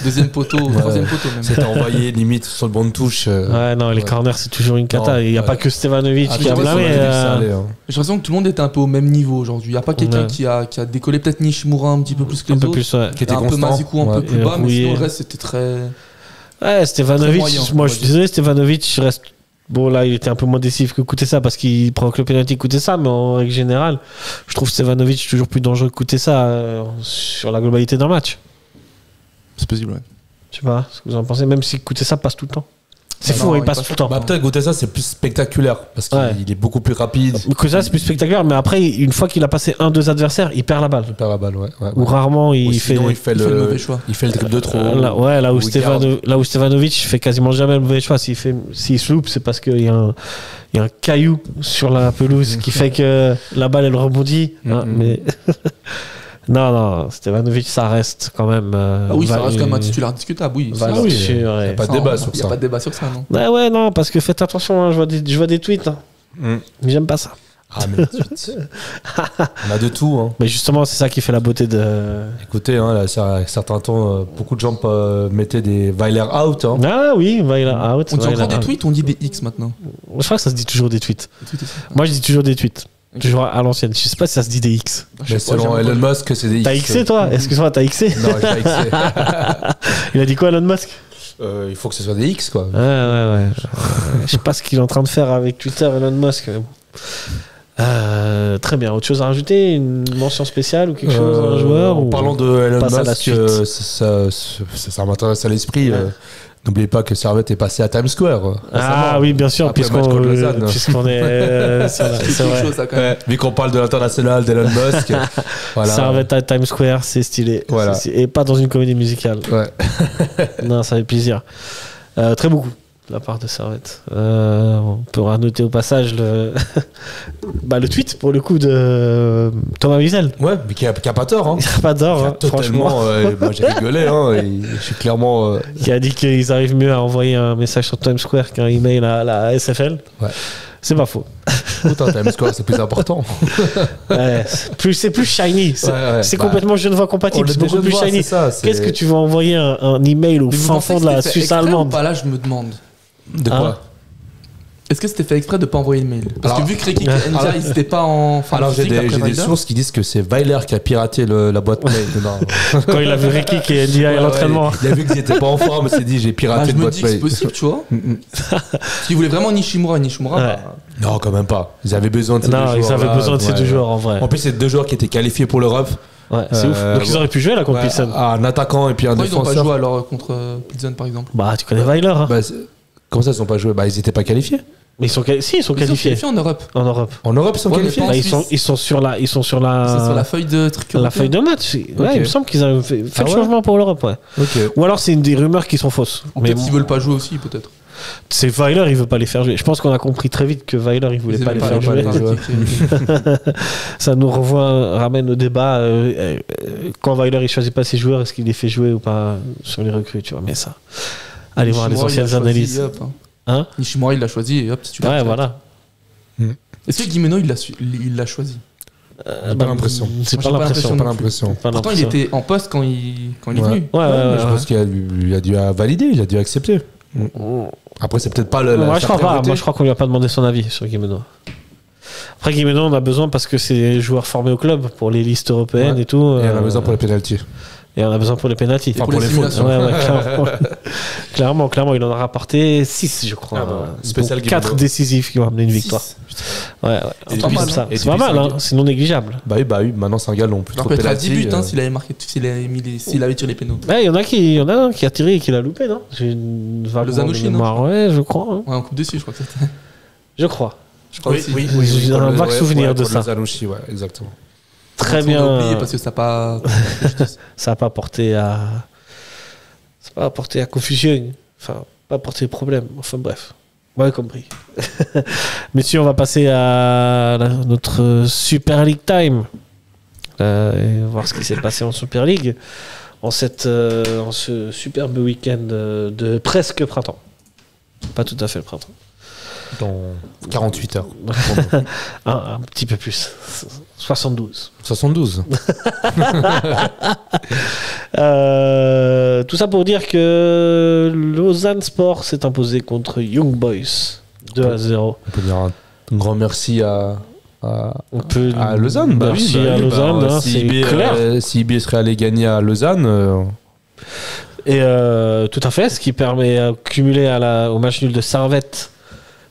Deuxième poteau, troisième poteau même. c'était envoyé limite sur le banc de touche. Ouais, non, les corners, c'est toujours une cata. Non, Il n'y a ouais. pas que Stevanovic Ah, qui a tout le monde, blâmé. ça allait, hein. J'ai l'impression que tout le monde était un peu au même niveau aujourd'hui. Il n'y a pas quelqu'un Ouais. qui a décollé, peut-être Nishimura un petit peu plus que Un les peu autres. plus, ouais. Qui était Et un peu constant. Mazikou un peu Ouais. plus Et bas, mais rouillé. sinon le reste c'était très. Ouais, Stevanovic, Très moyen, moi on je va suis désolé, Stevanovic reste. Bon, là, il était un peu moins décisif que Koutessa parce qu'il provoque le penalty Koutessa, mais en règle générale, je trouve Stevanovic toujours plus dangereux que Koutessa sur la globalité d'un match. C'est possible, ouais. Je sais pas ce que vous en pensez, même si Koutessa passe tout le temps. C'est Ah fou, non, il il passe passe tout le temps. Bah, peut-être goûter ça, c'est plus spectaculaire parce qu'il Ouais. il est beaucoup plus rapide. Koutessa, c'est plus spectaculaire, mais après, une fois qu'il a passé 1-2 adversaires, il perd la balle. Il perd la balle, ouais. Ou rarement, Ou il fait. sinon, il fait Il fait le le mauvais choix. Il fait le dribble de trop. Là, ouais, là où, Ou il garde. là où Stevanovic fait quasiment jamais le mauvais choix. S'il se loupe, c'est parce qu'il y a un caillou sur la pelouse qui fait que la balle elle rebondit. Hein, mais non, Stevanovic, ça reste quand même. Ah oui, ça reste quand même un titulaire discutable, oui. Valeur Ah oui, sûre, y a ouais. pas de débat sur Il n'y ça. a pas de débat sur ça, non. Ouais, non, parce que faites attention, hein, je vois des tweets. Hein. J'aime pas ça. Ah, mais ensuite, on a de tout. Hein. Mais justement, c'est ça qui fait la beauté de. Écoutez, hein, là, ça, certains temps, beaucoup de gens mettaient des Weiler out. Hein. Ah oui, Weiler out. On dit Weiler encore des out. tweets, on dit des X maintenant. Je crois que ça se dit toujours des tweets. Des tweets aussi. Moi, je dis toujours des tweets. Ok. Toujours à l'ancienne. Je sais pas si ça se dit des X. Mais selon Elon Musk, c'est des X. T'as Xé, toi? Excuse-moi, t'as Xé? Non, j'ai pas Xé. Il a dit quoi, Elon Musk? Il faut que ce soit des X, quoi. Ouais. Je sais pas ce qu'il est en train de faire avec Twitter, Elon Musk. Mais bon. Très bien. Autre chose à rajouter? Une mention spéciale ou quelque chose? Un joueur? En ou parlant de Elon passe à la Musk, suite ça m'intéresse à l'esprit. N'oubliez pas que Servette est passé à Times Square. Ah récemment. oui, bien sûr, Après le match contre Lausanne. puisqu'on est. C'est C'est c'est quelque vrai. chose, ça, quand même. Vu qu'on parle de l'international d'Elon Musk. Voilà. Servette à Times Square, c'est stylé. Voilà. Et pas dans une comédie musicale. Ouais. Non, ça fait plaisir. Très beaucoup de la part de Servette. On pourra noter au passage le, le tweet pour le coup de Thomas Wiesel. Ouais, mais qui a pas tort. Hein. Il n'y a pas d'or, hein, franchement. Totalement. Moi, j'ai rigolé. Hein, et je suis clairement. Qui a dit qu'ils arrivent mieux à envoyer un message sur Times Square qu'un email à la SFL. Ouais. C'est pas faux. Putain, Times Square, c'est plus important. Ouais, c'est plus shiny. C'est Ouais, c'est bah, complètement Genevois compatible. C'est beaucoup plus shiny. Qu'est-ce Qu'est-ce que tu vas envoyer un email au Mais vous fin pensez fond que de la c'était fait Suisse exprès allemande? ou pas, là, je me demande. De quoi Est-ce que c'était fait exprès de pas envoyer le mail? Parce Alors- que vu que Rekik et Ndia, ils étaient pas en. Enfin, Alors, j'ai physique après des Weiler. sources qui disent que c'est Weiler qui a piraté la boîte mail. Non. Quand il a vu Ricky qui a dit à l'entraînement. Il a vu qu'ils étaient pas en forme, il s'est dit j'ai Ah, piraté je une me boîte dis que c'est mail. possible, tu vois. S'ils voulaient vraiment Nishimura, Ouais. bah, Non, quand même pas. Ils avaient besoin de ces deux Non, ils joueurs-là. avaient besoin de ces Ouais. deux joueurs en vrai. En plus, c'est deux joueurs qui étaient qualifiés pour l'Europe. Ouais, c'est ouf. Donc ils auraient pu jouer là contre Ouais, Pilsen. un attaquant et puis un pourquoi ils n'ont pas défenseur. joué alors contre Pilsen par exemple? Bah, tu connais Weiler. Hein. Bah, comment ça, ils sont pas joués? Bah, ils étaient pas qualifiés. Mais ils sont, si, ils sont Ils sont qualifiés qualifiés en Europe. en Europe. En Europe, ils sont Ouais, mais qualifiés. pas- Bah, Suisse. ils sont sur la, C'est sur la feuille de truc. la feuille de match. Ouais, Ok. il me semble qu'ils avaient fait Ah le ouais changement pour l'Europe. Ouais. Ok. Ou alors c'est une des rumeurs qui sont fausses. Ou Mais peut-être qu'ils veulent pas jouer aussi, peut-être. c'est Weiler, il veut pas les faire jouer. Je pense qu'on a compris très vite que Weiler, il voulait Ils pas aimaient les faire jouer. les jouer. Ça nous ramène au débat. Quand Weiler il choisit pas ses joueurs, est-ce qu'il les fait jouer ou pas sur les recrues, tu vois. Mais ça, allez voir les Nishimura, il l'a anciennes choisi, analyses. et hop, hein. Hein? Nishimura, il l'a choisi et hop, si tu Ouais, voilà. Est-ce que Guimeno, il l'a choisi? J'ai pas l'impression. C'est Moi, pas j'ai pas l'impression. l'impression Pas non l'impression. Pas Pourtant, il l'impression. était en poste quand il est Ouais. venu. Ouais, Je pense qu'il a dû valider, il a dû accepter. Après, c'est peut-être pas la Moi, je crois pas. priorité. Moi, je crois qu'on lui a pas demandé son avis sur Guimeno. Après, Guimeno, on a besoin parce que c'est des joueurs formés au club pour les listes européennes Ouais. et tout. Et on a besoin pour les pénaltys. Et on a besoin pour les pénaltys. Et pour les simulations. Clairement, il en a rapporté 6, je crois. Ah bah, spécial 4 Guimeno. décisifs qui ont amené une victoire. Ouais. Et Pas puis, mal, ça. et C'est puis, pas mal, c'est un hein. C'est non négligeable. Bah oui, maintenant c'est un galon. Plus Il trop peut être à pénalty, 10 buts hein, s'il avait marqué, s'il avait tiré les pénaux. Ouais, il y en a un qui a tiré et qui l'a loupé, non? J'ai une vague Le Zanouchi, non, mémoire. Ouais, je crois. Hein. Ouais, en Coupe de Suisse, je crois que c'était. Je crois. Je crois aussi. Oui, j'ai un vague souvenir de ça. Le Zanouchi, ouais, exactement. Très bien. On a oublié parce que ça n'a pas. Ça n'a pas porté à. Ça n'a pas apporté à confusion. Enfin, pas apporté de problème. Enfin, bref. Vous m'avez compris. Messieurs, on va passer à notre Super League Time. Et voir ce qui s'est passé en Super League en ce superbe week-end de presque printemps. Pas tout à fait le printemps. Dans 48 heures. un petit peu plus. 72. 72. Tout ça pour dire que Lausanne Sport s'est imposé contre Young Boys 2-0. On peut dire un grand merci à Lausanne. Merci à Lausanne, si c'est clair. Si IB serait allé gagner à Lausanne. Et tout à fait, ce qui permet, cumulé au match nul de Servette,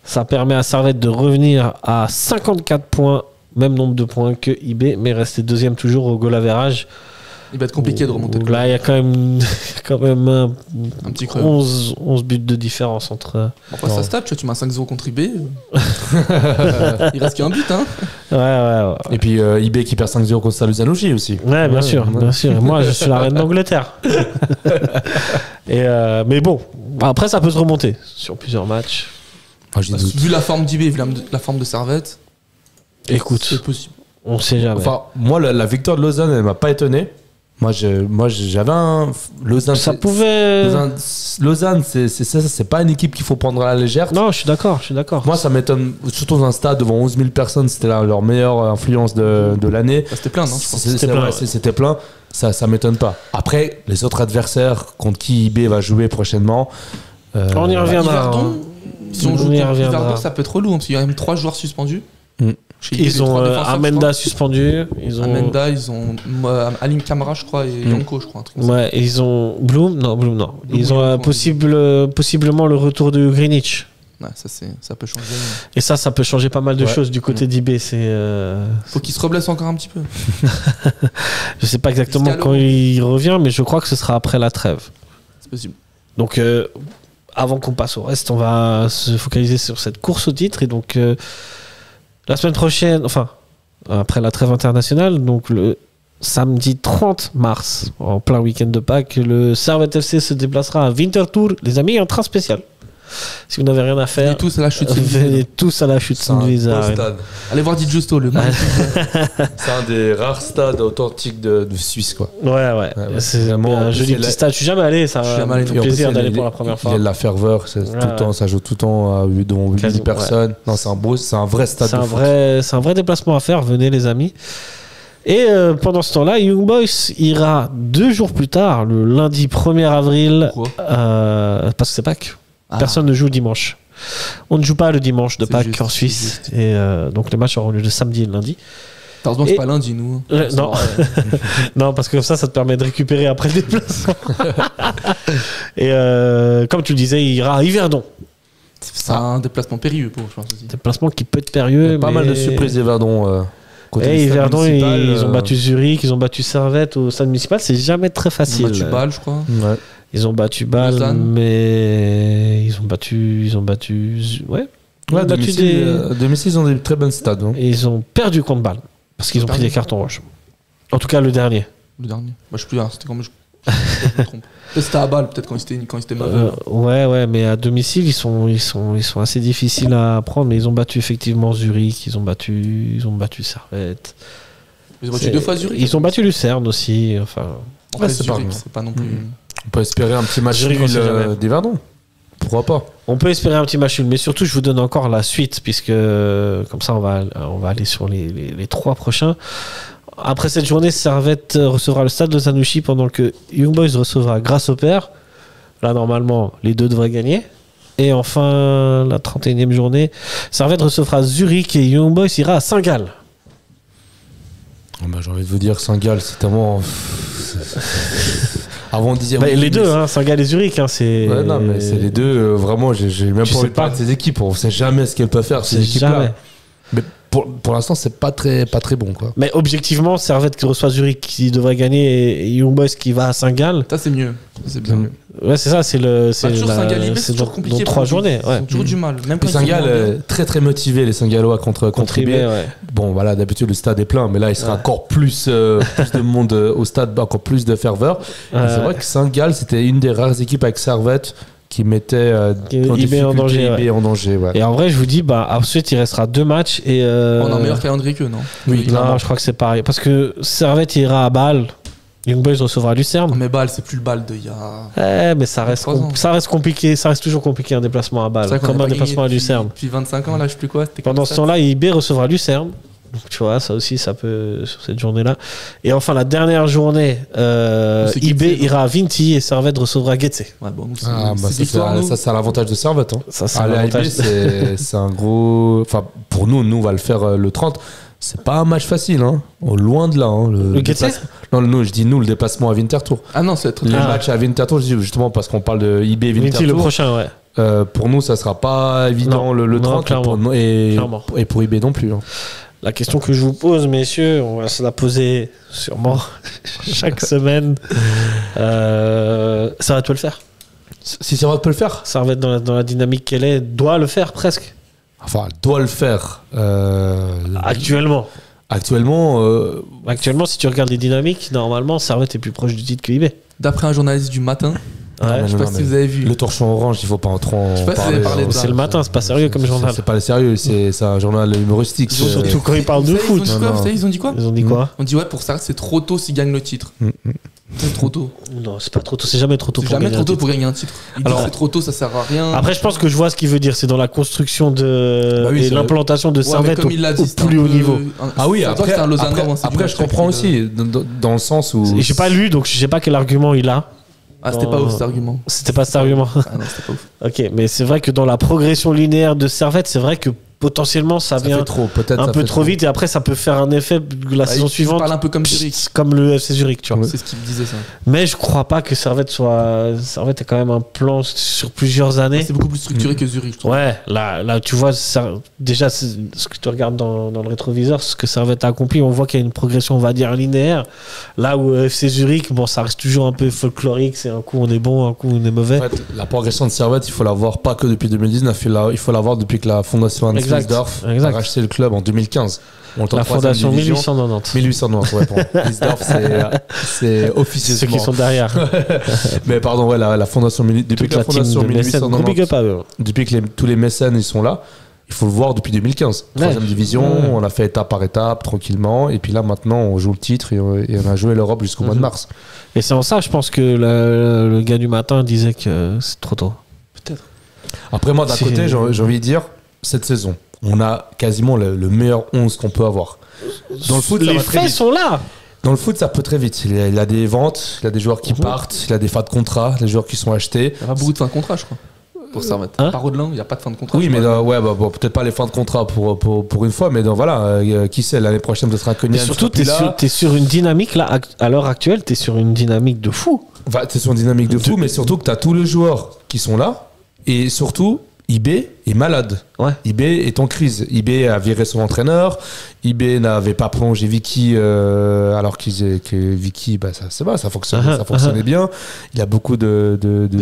ça permet à Servette de revenir à 54 points, même nombre de points que IB, mais rester deuxième toujours au goal average. Il va être compliqué de remonter. Là, il y a quand même un petit creux. 11 buts de différence entre. Après, ça se tape, tu mets un 5-0 contre IB. Il reste qu'un but, hein. Ouais. Et puis IB qui perd 5-0 contre Saluzanouchi aussi. Ouais, bien sûr. Et moi, je suis la reine d'Angleterre. Mais bon, après, ça peut se remonter sur plusieurs matchs. Vu la forme d'IB, vu la forme de Servette, écoute, c'est possible. On sait jamais. Enfin, moi, la victoire de Lausanne, elle m'a pas étonné. Moi, j'avais un Lausanne. Ça pouvait. Lausanne, c'est pas une équipe qu'il faut prendre à la légère. Non, je suis d'accord. Moi, ça m'étonne. Surtout dans un stade devant 11 000 personnes, c'était leur meilleure influence de l'année. C'était plein, non? C'était plein. Ça m'étonne pas. Après, les autres adversaires contre qui IB va jouer prochainement. On y reviendra. Si on joue contre Yverdon, ça peut être relou, parce qu'il y a même 3 joueurs suspendus. Ils ont Amenda suspendu. Amenda, ils ont Aline Camara, je crois, et Yonko, je crois. Un truc ouais, et ils ont Bloom, non. Ils ont possiblement le retour de Greenwich. Ouais, ça peut changer. Et ça peut changer pas mal de choses du côté d'IB. Faut qu'il se reblesse encore un petit peu. Je sais pas exactement quand il revient, mais je crois que ce sera après la trêve. C'est possible. Donc, avant qu'on passe au reste, on va se focaliser sur cette course au titre. Et donc, la semaine prochaine, enfin, après la trêve internationale, donc le samedi 30 mars, en plein week-end de Pâques, le Servette FC se déplacera à Winterthur, les amis, en train spécial. Si vous n'avez rien à faire, venez tous à la chute Sainte-Visa. Allez voir Di Giusto, le match. C'est un des rares stades authentiques de Suisse, quoi. Ouais. C'est un joli petit stade. Je suis jamais allé, ça m'a fait plaisir d'aller pour la première fois. Il y a de la ferveur, tout le temps, ça joue tout le temps devant 8 personnes. Non, c'est un vrai stade. C'est un vrai déplacement à faire, venez les amis. Et pendant ce temps-là, Young Boys ira 2 jours plus tard, le lundi 1er avril, parce que c'est Pâques. Personne ne joue le dimanche. On ne joue pas le dimanche de Pâques en Suisse. Et donc les matchs auront lieu le samedi et le lundi. Heureusement que c'est pas lundi, nous. Non. Non, parce que comme ça te permet de récupérer après le déplacement. Et comme tu le disais, il ira à Yverdon. C'est un déplacement périlleux, je pense aussi. Déplacement qui peut être périlleux. Pas mal de surprises Yverdon. Et Yverdon, ils ont battu Zurich, ils ont battu Servette au stade municipal. C'est jamais très facile. Ils ont battu Bâle, je crois. Ouais. Ils ont battu Bâle, mais ils ont battu. Ouais. À domicile, ils ont des très bonnes stades. Hein. Et ils ont perdu contre Bâle parce qu'ils ont pris des cartons rouges. En tout cas, le dernier. Moi, je sais plus. C'était quand je me trompe. C'était à Bâle, peut-être quand ils étaient mauvais. Ouais, mais à domicile, ils sont assez difficiles à prendre. Mais ils ont battu effectivement Zurich, ils ont battu Servette. Ils ont battu 2 fois Zurich. Ils ont battu Lucerne aussi. Enfin, c'est pas non plus. On peut espérer un petit match nul d'Yverdon. Pourquoi pas? On peut espérer un petit match nul, mais surtout, je vous donne encore la suite, puisque comme ça, on va aller sur les 3 prochains. Après cette journée, Servette recevra le stade de Zanouchi pendant que Young Boys recevra Grasshopper. Là, normalement, les 2 devraient gagner. Et enfin, la 31e journée, Servette recevra Zurich et Young Boys ira à Saint-Gall. J'ai envie de vous dire, Saint-Gall, c'est tellement... Avant, on disait... les deux, Saint-Gall et Zurich. C'est... Ouais, non, mais c'est les deux, vraiment, j'ai même pas envie de parler de ces équipes. On sait jamais ce qu'elles peuvent faire, ces équipes-là. Mais pour l'instant, c'est pas très bon, quoi. Mais objectivement, Servette qui reçoit Zurich qui devrait gagner et Young Boys qui va à Saint-Gall. Ça, c'est mieux. C'est bien mieux. Ouais, c'est ça, c'est le. C'est toujours Saint-Gall IB, c'est toujours compliqué. Dans 3 journées. Ils ont toujours du mal. Même quand Saint-Gall, très très motivé, les Saint-Gallois contre IB. Ouais. Bon, voilà, d'habitude le stade est plein, mais là il sera encore plus de monde au stade, encore plus de ferveur. C'est vrai que Saint-Gall, c'était une des rares équipes avec Servette qui mettait IB en danger. Ouais. Et en vrai, je vous dis, ensuite il restera 2 matchs. Et on a un meilleur calendrier qu'eux, non? Oui, non, je crois que c'est pareil. Parce que Servette ira à Bâle. Young Boys recevra Lucerne. Mais Bâle, c'est plus le Bâle d'il y a. Mais ça reste compliqué. Ça reste toujours compliqué un déplacement à Bâle. Comme un déplacement à Lucerne. Depuis 25 ans, là, je sais plus quoi. Pendant ce temps-là, IB recevra Lucerne. Donc tu vois, ça aussi, ça peut sur cette journée-là. Et enfin, la dernière journée, IB ira à Vinti et Servette recevra Guetze. Ouais, bon, ça, c'est l'avantage de Servette. Hein. Ça, c'est l'avantage. C'est un gros. Enfin, pour nous, on va le faire le 30. C'est pas un match facile, hein. Loin de là. Hein. Le Guetze ? Non, le déplacement à Winterthur. Ah non, c'est le match à Winterthur, justement, parce qu'on parle de IB et Winterthur. Le prochain, ouais. Pour nous, ça sera pas évident le 30. Clairement. Et pour IB non plus. Hein. La question que je vous pose, messieurs, on va se la poser sûrement chaque semaine. Servette peut le faire. Si Servette peut le faire, Servette dans la dynamique qu'elle est, doit le faire presque. Enfin, elle doit le faire. Actuellement, si tu regardes les dynamiques, normalement, Servette est plus proche du titre que IB. D'après un journaliste du matin, je sais pas si vous avez vu. Le torchon orange, il faut pas en trop en parler. C'est le matin, c'est pas sérieux comme journal. C'est pas sérieux, c'est un journal humoristique. Surtout quand ils parlent de foot. Ils ont dit quoi? Ils ont dit quoi? On dit pour Servette, c'est trop tôt s'ils gagnent le titre. C'est trop tôt. Non, c'est pas trop tôt. C'est jamais trop tôt. C'est jamais trop tôt pour gagner un titre. Alors c'est trop tôt, ça sert à rien. Après, je pense que je vois ce qu'il veut dire. C'est dans la construction et l'implantation de Servette au plus haut niveau. Ah oui. Après, je comprends aussi dans le sens où. J'ai pas lu, donc je sais pas quel argument il a. Ah, c'était pas ouf cet argument. C'était pas cet argument. Ah non, c'était pas ouf. Ok, mais c'est vrai que dans la progression linéaire de Servette, c'est vrai que potentiellement ça vient un peu trop vite et après ça peut faire un effet la saison suivante. Parle un peu comme Zurich, comme le FC Zurich, tu vois. C'est ce qu'il me disait ça. Mais je crois pas que Servette est quand même un plan sur plusieurs années. C'est beaucoup plus structuré que Zurich, je trouve. Ouais, là tu vois déjà ce que tu regardes dans le rétroviseur, ce que Servette a accompli, on voit qu'il y a une progression, on va dire linéaire. Là où FC Zurich, bon, ça reste toujours un peu folklorique, c'est un coup on est bon, un coup on est mauvais. En fait, la progression de Servette, il faut la voir pas que depuis 2019, il faut la voir depuis que la fondation Wiesdorf a racheté le club en 2015. La fondation 1890. 1890, ouais, bon. Wiesdorf, c'est officiellement. Ceux qui sont derrière. Mais pardon, ouais, la fondation, depuis que la fondation 1890, depuis que tous les mécènes ils sont là, il faut le voir depuis 2015. Troisième division, on l'a fait étape par étape, tranquillement. Et puis là, maintenant, on joue le titre et on a joué l'Europe jusqu'au mois de mars. Et c'est en ça, je pense que le gars du matin disait que c'est trop tôt. Peut-être. Après, moi, d'un côté, j'ai envie de dire, cette saison, on a quasiment le meilleur 11 qu'on peut avoir. Dans le foot, les faits sont là. Dans le foot, ça peut très vite. Il y a des ventes, il y a des joueurs qui partent, il y a des fins de contrat, des joueurs qui sont achetés. Il y a pas beaucoup de fins de contrat, je crois. Pour Servette. Par Rodelin, il n'y a pas de fin de contrat. Oui, mais peut-être pas les fins de contrat pour une fois, mais voilà, qui sait, l'année prochaine, ce sera Cognac. Mais surtout, t'es sur une dynamique, là, à l'heure actuelle, t'es sur une dynamique de fou. Enfin, t'es sur une dynamique de fou, mais surtout que t'as tous les joueurs qui sont là, et surtout, IB est malade. Ouais. IB est en crise. IB a viré son entraîneur. IB n'avait pas prolongé Vicky alors que Vicky, ça fonctionnait bien. Il y a beaucoup de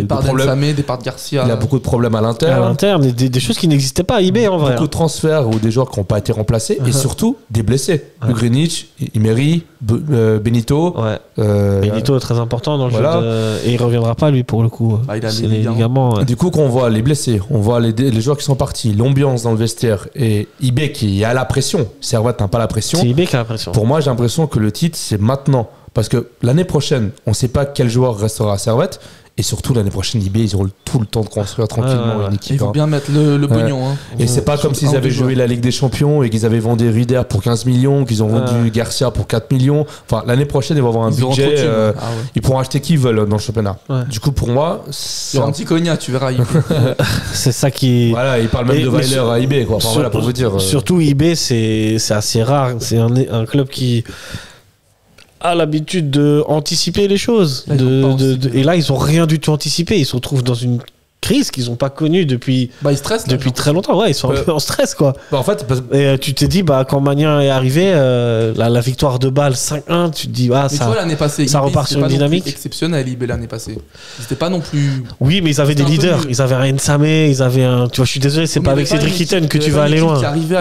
problèmes. Départ de Garcia. Il y a beaucoup de problèmes à l'interne. Des choses qui n'existaient pas à IB en vrai. Beaucoup de transferts ou des joueurs qui n'ont pas été remplacés et surtout des blessés. Greenwich, Imery, Benito. Ouais. Benito est très important dans le jeu. Et il reviendra pas lui pour le coup. Il a les ligaments. Du coup, quand on voit les blessés, on voit les joueurs qui sont partis, l'ambiance dans le vestiaire et IB qui a la pression. Servette n'a pas la pression. C'est IB qui a la pression. Pour moi, j'ai l'impression que le titre, c'est maintenant. Parce que l'année prochaine, on ne sait pas quel joueur restera à Servette. Et surtout, l'année prochaine, IB, ils auront tout le temps de construire tranquillement une équipe. Il faut bien mettre le pognon. Hein. Et c'est pas comme s'ils avaient joué la Ligue des Champions et qu'ils avaient vendu Ruder pour 15 millions, qu'ils ont vendu Garcia pour 4 millions. Enfin, l'année prochaine, ils vont avoir un budget. Ils pourront acheter qui ils veulent dans le championnat. Ouais. Du coup, pour moi, il y aura un petit Cognac, tu verras. C'est ça qui. Voilà, ils parlent même de Weiler à IB, quoi. Enfin, voilà, pour vous dire. Surtout, IB, c'est assez rare. C'est un club qui a l'habitude d'anticiper les choses. Et là, ils ont rien du tout anticipé. Ils se retrouvent dans une crise qu'ils n'ont pas connue depuis Bah, ils stressent. là, depuis genre. très longtemps. Ouais, ils sont un peu en stress, quoi. Bah, en fait, Et tu t'es dit, bah, quand Magnin est arrivé, la victoire de Bâle 5-1, tu te dis, ah, Mais tu ça. vois, l'année passée, ça IB, repart c'était sur une pas non plus dynamique. exceptionnel, IB, l'année passée. C'était pas non plus. Oui, mais ils avaient des C'était un peu leaders. mieux. Ils avaient un Nsamé, ils avaient un. Tu vois, je suis désolé, c'est Mais pas il y avec avait Cédric une Itten équipe- que il y tu avait vas une aller équipe loin. Qui arrivait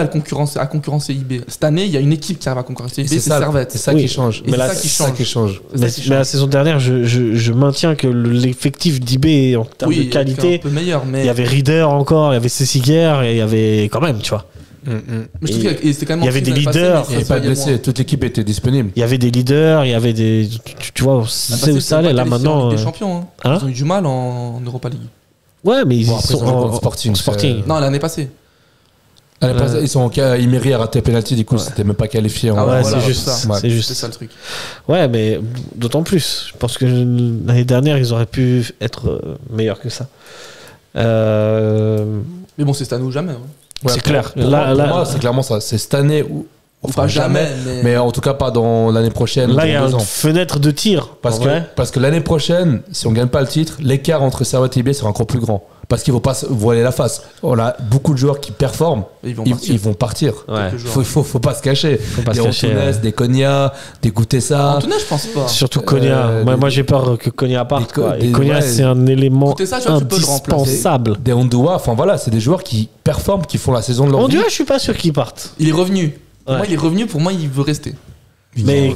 à concurrencer IB. Cette année, il y a une équipe qui arrive à concurrencer IB, c'est Servette. C'est ça Oui. qui change. Et Mais c'est là, ça qui C'est ça change. qui change. C'est ça Mais, qui mais la change. saison dernière, je maintiens que l'effectif d'IB en termes Oui, de qualité, un peu meilleur, mais. il y avait Rieder encore, il y avait Cessiguer, et il y avait quand même, tu vois. Mais je trouve que c'était quand même. il y avait des l'année passée, leaders. mais Il n'y avait pas de ça, blessés, toute l'équipe était disponible. Il y avait des leaders, il y avait des. Tu vois, c'est où ça allait. Là maintenant. Des champions. Hein Ils ont eu du mal en Europa League. Ouais, mais ils Bon, après, sont ils ont joué en contre Sporting, Sporting. Non, l'année passée. Ils sont Imery a raté penalty, du coup, c'était même pas qualifié. Ah Ouais, voilà, c'est juste. ça. Ouais. C'est juste. C'est ça le truc. Ouais, mais d'autant plus. Je pense que l'année dernière, ils auraient pu être meilleurs que ça. Mais bon, c'est cette année ou jamais. hein. Ouais, c'est pour- clair. Pour moi, c'est clairement ça. C'est cette année ou. Enfin, Pas jamais, mais en tout cas pas dans l'année prochaine. Là, ou il y a dans 2 une ans. fenêtre de tir. Parce en vrai. que l'année prochaine, si on gagne pas le titre, l'écart entre Servette et IB sera encore plus grand. Parce qu'il ne faut pas se voiler la face. On a beaucoup de joueurs qui performent, Et ils vont partir. Ouais. Faut pas se cacher. pas Des se cacher, Antunes, ouais. des Cogna, des Goutessa. Antunes, je pense pas. Surtout Konya. Moi, j'ai peur que Konya parte. des- Quoi. Et des- Konya, ouais. c'est un élément Écoutez ça, tu vois, tu peux le remplacer. indispensable. Des Ondoa, enfin voilà, c'est des joueurs qui performent, qui font la saison de leur On vie. dirait, je suis pas sûr qu'il parte. Il est revenu. Pour Ouais. moi, il est revenu. Pour moi, il veut rester. Mais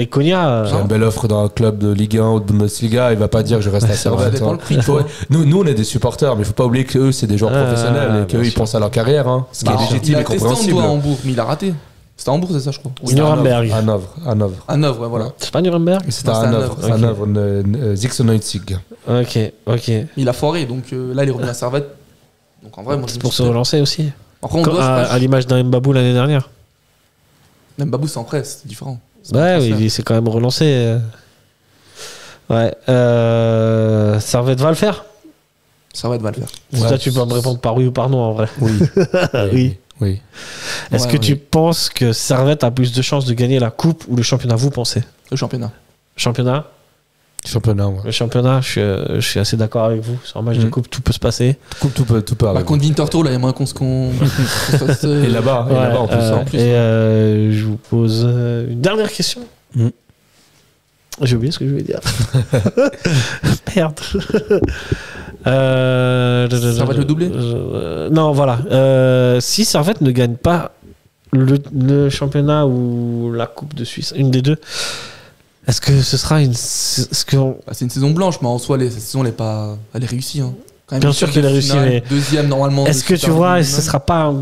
Konya. J'ai une belle offre dans un club de Ligue 1 ou de Bundesliga, il va pas dire je reste à Ça Servette. dépend hein. le prix, tu vois. Nous, on est des supporters, mais il faut pas oublier qu'eux, c'est des joueurs professionnels et qu'eux, bien ils sûr. pensent à leur carrière. Hein, ce qui Bah, est il légitime a et testé compréhensible. Andoua à Hambourg, mais il a raté. C'était à Hambourg, c'est ça, je crois. C'était à Nuremberg. Hanovre. À Neuve, ouais, voilà. C'est pas Nuremberg. C'était à Non, c'est à Hanovre. Hanovre. C'est à Hanovre, Zixenoitzig. Ok. Il a foiré, donc là, il est revenu à Servette. Donc en vrai, moi, je C'est me pour suis se dit- relancer aussi. Après, on Comme doit. à l'image d'un Mbabou l'année dernière. Même Babou, c'est en presse, c'est différent. C'est Ouais, pas oui, transfert. il s'est quand même relancé. Ouais. Servette va le faire. Servette va le faire. Ouais. Toi, tu peux me répondre par oui ou par non en vrai. Oui. Oui. Oui. Est-ce Ouais, que ouais. tu penses que Servette a plus de chances de gagner la coupe ou le championnat, vous pensez? Le championnat. Championnat. Championnat, ouais. Le championnat, je suis assez d'accord avec vous. Sur un match de coupe, tout peut se passer. Tout peut Par arriver. contre, Winterthur, là, il y a moins qu'on se fasse. Et là-bas, en plus. en plus. Et je vous pose une dernière question. Mm. J'ai oublié ce que je voulais dire. Merde. Servette le doublé Non, voilà. Si Servette ne gagne pas le championnat ou la Coupe de Suisse, une des deux, est-ce que ce sera une. Est-ce que Bah, c'est une saison blanche, mais en soi, cette saison, elle est réussie. Hein. Quand même, Bien une sûr finale, qu'elle est réussie, mais deuxième, normalement. est-ce de que tu Super vois, League ce même. sera pas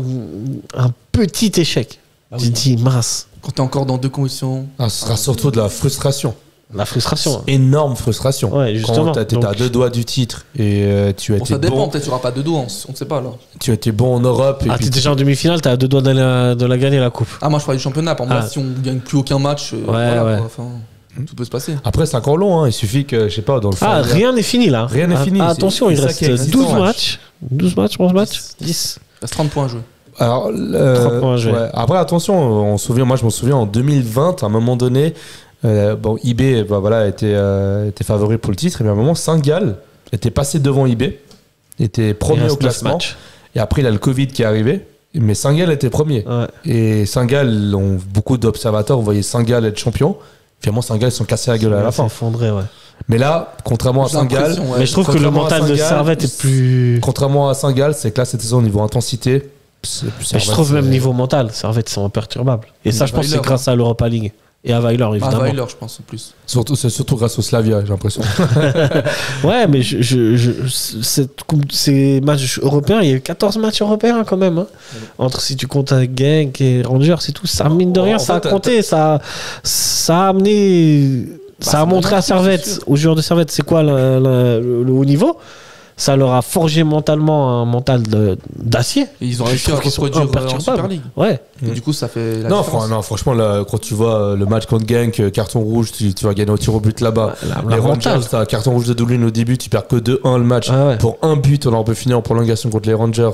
un petit échec? Ah Tu oui. te dis, mince, Quand t'es encore dans deux conditions. Ah, ce sera surtout de la frustration. la frustration. Énorme frustration. Ouais, justement. Quand t'étais à Donc- 2 doigts du titre et tu as Bon, été ça dépend, bon. peut-être qu'il n'y aura pas de dos, on ne sait pas là. Tu as été bon en Europe. Et Ah, puis t'es déjà en demi-finale, t'as à 2 doigts de la gagner la coupe. Ah, moi je parlais du championnat, par exemple, Ah. là, si on gagne plus aucun match, voilà, ouais. quoi, enfin, tout peut se passer. Après, c'est encore long. Hein. Il suffit que, je sais pas, dans le Ah, fond, rien n'est fini là. Rien n'est Ah, fini, attention, c'est- il c'est ça reste qui est excitant, 12 ouais. matchs. 12 matchs, 11 matchs 10. Il reste 30 points à jouer. Alors, 3 points à jouer. ouais. Après, attention, moi je me souviens en 2020, à un moment donné, bon, IB était favori pour le titre, mais à un moment, Saint-Gall était passé devant IB, était Il premier reste au 9 classement, matchs. et après il a le Covid qui est arrivé, mais Saint-Gall était premier. Ouais. Et Saint-Gall, beaucoup d'observateurs voyaient Saint-Gall être champion. Finalement, Saint-Gall, ils se sont cassés la gueule à la fin. Effondré, ouais. Mais là, contrairement à J'ai Saint-Gall, l'impression, ouais. Mais je trouve que le Contrairement à mental de Saint-Gall, Servette est plus. contrairement à Saint-Gall, c'est que là, cette saison, au niveau intensité, Mais je trouve même niveau mental, Servette sont imperturbables. Et ça, je pense que c'est Weiler, grâce à l'Europa League. Et à Weiler, Ah, évidemment. Weiler, je pense, en plus. C'est surtout grâce au Slavia, j'ai l'impression. Ouais, mais ces matchs européens, il y a eu 14 matchs européens quand même. Hein. Entre si tu comptes avec Genk et Rangers et tout, ça, mine de rien, En ça a fait, compté. Ça a amené. Ça a montré à Servette, aux joueurs de Servette, c'est quoi le haut niveau. Ça leur a forgé mentalement un mental d'acier. Et ils ont Je réussi à trouve qu'ils sont reproduire en imperturbables. Super League. Ouais. Et du coup, ça fait la Non, différence. franchement, là, quand tu vois le match contre Genk, carton rouge, tu vas gagner au tir au but là-bas. La Les mentale. Rangers, t'as carton rouge de Dublin au début, tu perds que 2-1 le match. Ah ouais. Pour un but, on aurait pu finir en prolongation contre les Rangers.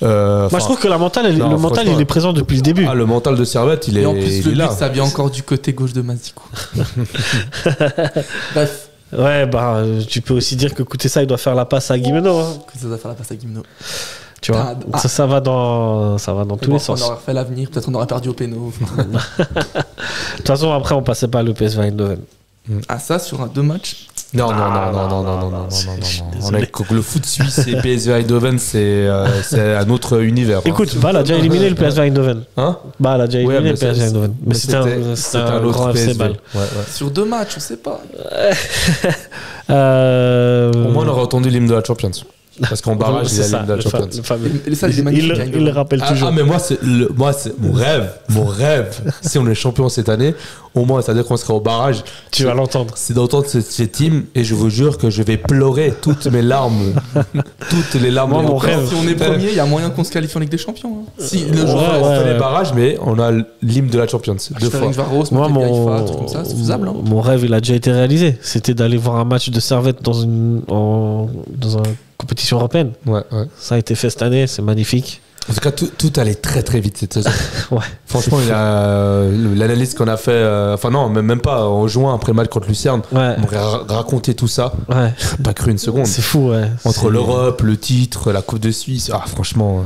Moi, je trouve que le mental, il franchement, est présent depuis le début. le mental de Servette, il est, Et en plus, il le est but, là. ça vient encore du côté gauche de Mazikou. Bref. Ouais, bah, tu peux aussi dire que Kutesa, il doit faire la passe à Guimeno. Hein. Kutesa doit faire la passe à Guimeno. Tu vois, ça va dans tous les sens. On aurait refait l'avenir, peut-être on aurait perdu au péno. De toute façon, après, on passait pas le PSV Eindhoven. Ah, ça, sur 2 matchs? Non. On est le foot suisse et PSV Eindhoven, c'est un autre univers. Écoute, Bâle a déjà éliminé le PSV Eindhoven. Hein? Bâle a déjà éliminé le PSV Eindhoven. Mais c'était un grand FC Bâle. Ouais. Sur 2 matchs, on sait pas. Au moins, on aurait entendu l'hymne de la Champions. Parce qu'en barrage, il y a l'hymne de la Champions. Il le rappelle toujours. Ah, mais moi, c'est mon rêve. Mon rêve, si on est champion cette année, au moins, c'est-à-dire qu'on sera au barrage. Tu vas l'entendre. C'est d'entendre cette hymne et je vous jure que je vais pleurer toutes mes larmes. Toutes les larmes. Moi, mon rêve. Si on est premier, il y a moyen qu'on se qualifie en Ligue des Champions. Hein. Si le jour on fait les barrages, mais on a l'hymne de la Champions. 2 fois. Moi, c'est faisable. Hein. Mon rêve, il a déjà été réalisé. C'était d'aller voir un match de Servette dans une compétition européenne. Ouais. Ça a été fait cette année, c'est magnifique. En tout cas, tout allait très très vite cette saison. Ouais. Franchement, il y a l'analyse qu'on a fait, même pas en juin après le match contre Lucerne, on m'aurait raconté tout ça. Ouais. J'ai pas cru une seconde. C'est fou, ouais. Entre l'Europe, le titre, la Coupe de Suisse, franchement.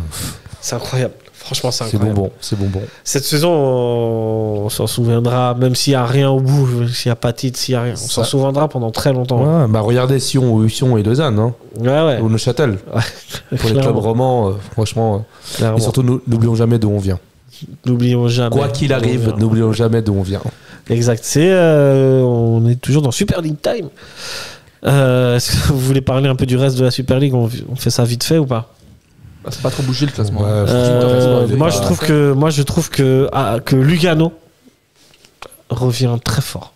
C'est incroyable. Franchement, c'est incroyable. C'est bonbon. Cette saison, on s'en souviendra, même s'il n'y a rien au bout, s'il n'y a pas de titre, s'il n'y a rien. On s'en souviendra pendant très longtemps. Ouais, bah regardez Sion et Lausanne. Hein. Ouais. Ou Neuchâtel. Ouais. Pour les clubs romans, franchement. Et surtout, n'oublions jamais d'où on vient. N'oublions jamais. Quoi qu'il arrive, n'oublions jamais d'où on vient. Exact. On est toujours dans Super League Time. Est-ce que vous voulez parler un peu du reste de la Super League? On fait ça vite fait ou pas? C'est pas trop bougé le classement. Moi, je trouve que Lugano revient très fort.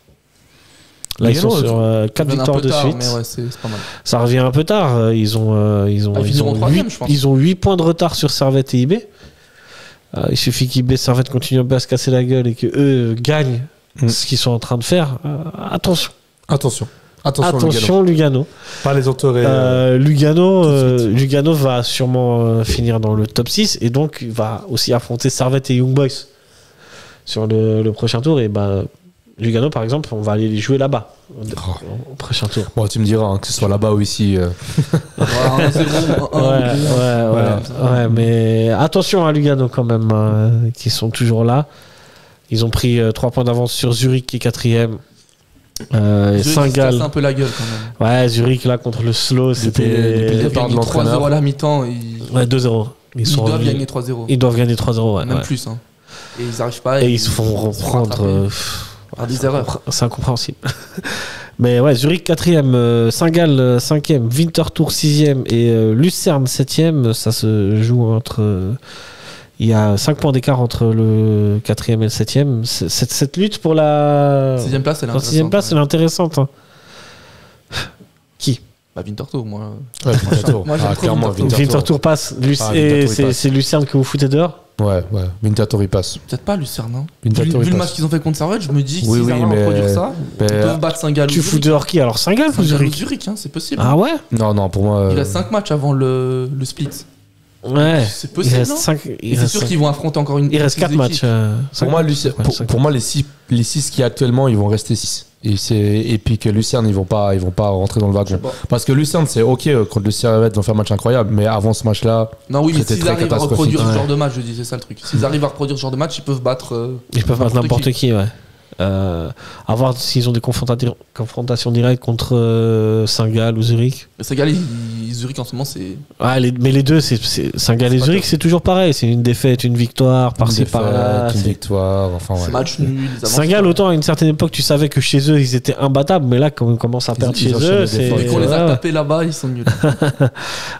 Là, ils sont sur 4 victoires de suite. Mais ouais, c'est pas mal. Ça revient un peu tard. Ils ont 8 points de retard sur Servette et IB. Il suffit qu'IB Servette continue un peu à se casser la gueule et qu'eux gagnent ce qu'ils sont en train de faire. Attention, Lugano. Pas les entourés. Lugano va sûrement finir dans le top 6 et donc va aussi affronter Servette et Young Boys sur le prochain tour. Et Lugano, par exemple, on va aller les jouer là-bas au prochain tour. Bon, tu me diras que ce soit là-bas ou ici. Ouais, mais attention à Lugano quand même, qui sont toujours là. Ils ont pris 3 points d'avance sur Zurich qui est 4ème. Saint-Gall. C'est un peu la gueule quand même. Ouais, Zurich là contre le Slow, c'était. Depuis le départ de l'entraîneur. 3-0 à la mi-temps. Ouais, 2-0. Ils doivent gagner 3-0. Ils doivent gagner 3-0, ouais. Même plus. Hein. Et ils n'arrivent pas. Et ils se font reprendre par des erreurs. C'est incompréhensible. Mais ouais, Zurich 4ème, Saint-Gall 5ème, Winterthur 6ème et Lucerne 7ème. Ça se joue entre. Il y a 5 points d'écart entre le 4ème et le 7ème. Cette lutte pour la 6ème place, elle est intéressante. 6ème place, elle est intéressante. Hein. Qui? Winterthur, moi. Ouais, Winterthur. Moi, j'aime clairement, Winterthur passe. C'est Lucerne que vous foutez dehors? Ouais. Winterthur, il passe. Peut-être pas Lucerne, non? Vu le match qu'ils ont fait contre Servette, je me dis que s'ils arrivent à reproduire ça, ils peuvent battre Saint-Gall. Tu fous dehors qui? Alors Saint-Gall ou Zurich? Zurich, c'est possible. Ah ouais? Non, pour moi. Il reste 5 matchs avant le split. Ouais, c'est possible. C'est sûr qu'ils vont affronter encore une. Il reste 4 matchs. Pour moi, les 6 qui actuellement, ils vont rester 6. Et puis que Lucerne, ils vont pas rentrer dans le wagon. Parce que Lucerne, c'est ok contre le Servette, ils vont faire un match incroyable, mais avant ce match-là. Non, oui, mais s'ils arrivent à reproduire ce genre de match, je dis, c'est ça le truc. S'ils arrivent à reproduire ce genre de match, ils peuvent battre. Ils peuvent battre n'importe qui, ouais. À voir s'ils ont des confrontations directes contre Saint-Gall ou Zurich. Saint-Gall et Zurich en ce moment, c'est. Ouais, mais les deux, c'est Saint-Gall et Zurich, c'est toujours pareil. C'est une défaite, une victoire, par-ci par-là. Une victoire, enfin ouais. Match nul. Saint-Gall, autant à une certaine époque, tu savais que chez eux, ils étaient imbattables, mais là, quand on commence à perdre chez eux, c'est. Dès qu'on les a tapés là-bas, ils sont nuls.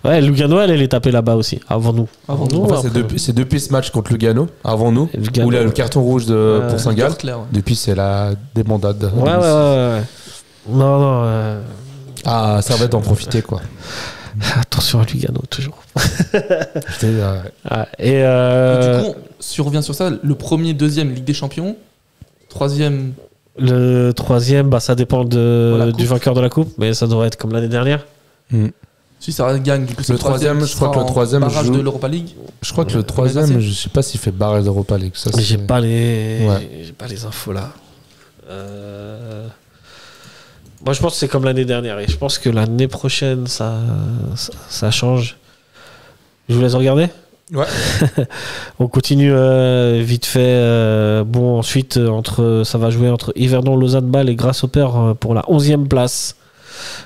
Ouais, Lugano, elle est tapée là-bas aussi, avant nous. C'est depuis ce match contre Lugano, avant nous, où le carton rouge pour Saint-Gall. Depuis, c'est la débandade. Ouais. Non. Ah, ça va d'en profiter, quoi. Attention à Lugano, toujours. Et du coup, si on revient sur ça, le premier, deuxième, Ligue des Champions, troisième. Le troisième, ça dépend du vainqueur de la coupe, mais ça devrait être comme l'année dernière. Si ça gagne, du coup, c'est le troisième, je crois que le troisième barrage de l'Europa League. Je crois que le troisième, je sais pas s'il fait barrage d'Europa League. Ça, j'ai pas les infos là. Moi, je pense que c'est comme l'année dernière. Et je pense que l'année prochaine, ça change. Je vous laisse regarder. Ouais. On continue vite fait. Bon, ensuite, ça va jouer entre Yverdon, Lausanne, Bâle et Grasshopper pour la 11e place.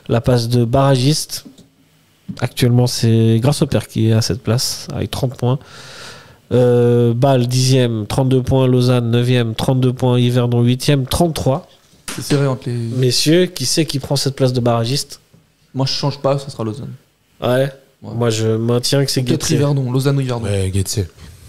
La place de barragiste. Actuellement, c'est Grasshopper qui est à cette place avec 30 points. Bâle 10e, 32 points. Lausanne 9e, 32 points. Yverdon 8e, 33. C'est serré entre les. Messieurs, qui c'est qui prend cette place de barragiste? Moi, je change pas, ça sera Lausanne. Ouais. Moi, je maintiens que c'est Peut-être Getse. Yverdon, Lausanne ou Yverdon. Ouais, Getse.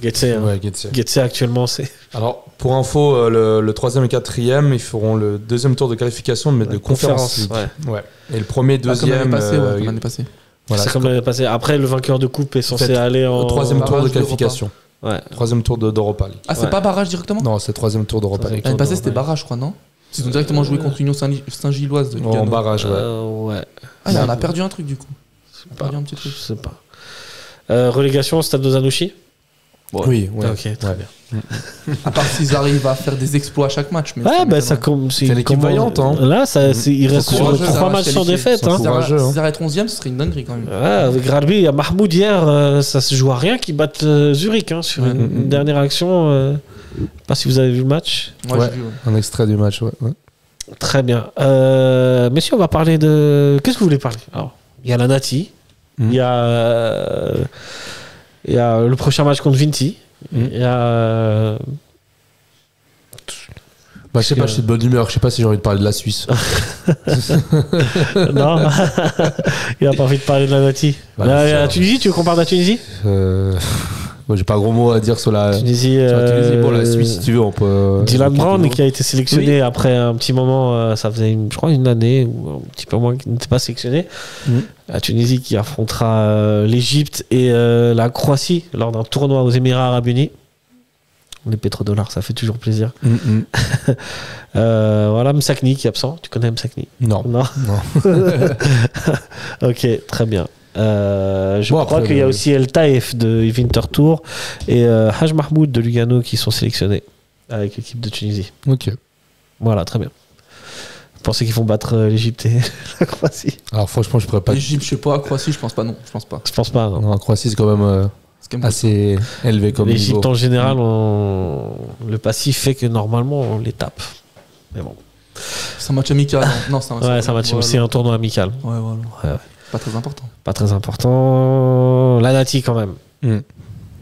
Getse, hein. Ouais, Getse. Getse, actuellement, c'est. Alors, pour info, le 3e et 4e, ils feront le 2e tour de qualification, mais de conférence. Ouais. Et le premier, 2e. Comme l'année passée. Voilà, c'est comme l'année passée. Après, le vainqueur de coupe est censé aller en. 3e tour de qualification. Ouais. 3e tour d'Europa League. Ah, c'est pas barrage directement? Non, c'est 3e tour d'Europa League. L'année passée, c'était barrage, je crois, non? Ils ont directement joué contre Union Saint-Gilloise. En barrage, ouais. Ouais. Ah, on a perdu un truc du coup. Perdu un petit truc. Je sais pas. Relégation au stade de Zanouchi? Ouais. Oui, ouais. Ok, très bien. À part s'ils arrivent à faire des exploits à chaque match. Mais ouais, bah ça c'est une équipe vaillante. Hein. Là, il reste sur 3 matchs sans défaite. S'ils arrêtent 11e, ce serait une dinguerie quand même. Ouais, avec Radby, il y a Mahmoud hier, ça se joue à rien qu'ils battent Zurich sur une dernière action. Je sais pas si vous avez vu le match. Ouais, j'ai vu, un extrait du match, ouais. Très bien. Messieurs, on va parler de. Qu'est-ce que vous voulez parler? Alors, il y a la Nati. Il y a le prochain match contre Vinti. Il y a. Bah, je sais pas, je suis de bonne humeur. Je sais pas si j'ai envie de parler de la Suisse. Non, il a pas envie de parler de la Nati. La Tunisie, tu veux qu'on parle de la Tunisie? Bon, j'ai pas gros mot à dire sur la Tunisie. Bon, la Suisse, si tu veux, on peut. Dylan Brown qui a été sélectionné après un petit moment, ça faisait je crois une année ou un petit peu moins qu'il n'était pas sélectionné. La Tunisie qui affrontera l'Égypte et la Croatie lors d'un tournoi aux Émirats Arabes Unis. Les pétrodollars, ça fait toujours plaisir. Voilà, Msakni qui est absent. Tu connais Msakni? Non. Ok, très bien. Je crois qu'il y a aussi El Taïf de Winter Tour et Haj Mahmoud de Lugano qui sont sélectionnés avec l'équipe de Tunisie. Ok. Voilà, très bien. Vous pensez qu'ils vont battre l'Égypte et la Croatie? Alors franchement, je pourrais pas. L'Égypte, je sais pas. Croatie, je pense pas. Non, je pense pas. Je pense pas. Non, la Croatie, c'est quand même assez élevé comme niveau. L'Égypte en général, le passif fait que normalement on les tape. Mais bon. C'est un match amical. Non, c'est un match. C'est un tournoi amical. Ouais, voilà. Ouais. Pas très important. Pas très important. La Nati quand même.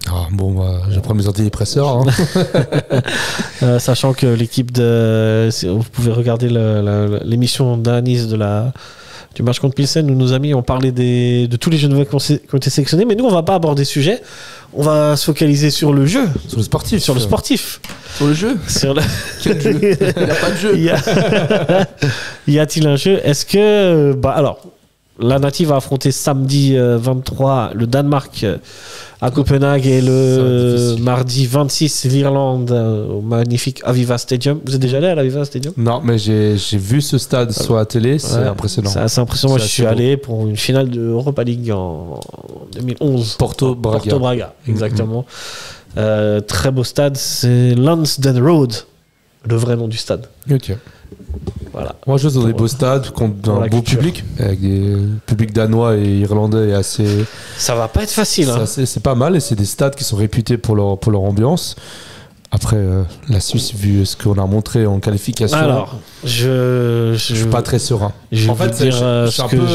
Ah, bon, bah, je prends mes antidépresseurs. Hein. Sachant que l'équipe de. Vous pouvez regarder l'émission d'analyse du match contre Pilsen où nos amis ont parlé de tous les jeux nouveaux qui ont été sélectionnés. Mais nous, on va pas aborder ce sujet. On va se focaliser sur le jeu. Sur le sportif. Sur le sportif. Sur le jeu. Quel jeu? Il n'y a pas de jeu. Y a-t-il un jeu? Est-ce que. Alors. La Nati va affronter samedi 23 le Danemark à Copenhague et le mardi 26 l'Irlande au magnifique Aviva Stadium. Vous êtes déjà allé à l'Aviva Stadium? Non, mais j'ai vu ce stade sur la télé, c'est impressionnant. C'est assez impressionnant. Moi, je suis allé pour une finale de Europa League en 2011. Porto Braga, exactement. Très beau stade, c'est Lansdowne Road, le vrai nom du stade. Ok. Voilà. Moi, je joue dans des beaux stades contre un beau public, avec des publics danois et irlandais assez. Ça va pas être facile. C'est pas mal et c'est des stades qui sont réputés pour leur ambiance. Après, la Suisse, vu ce qu'on a montré en qualification. Alors, je suis pas très serein. En fait, je suis un peu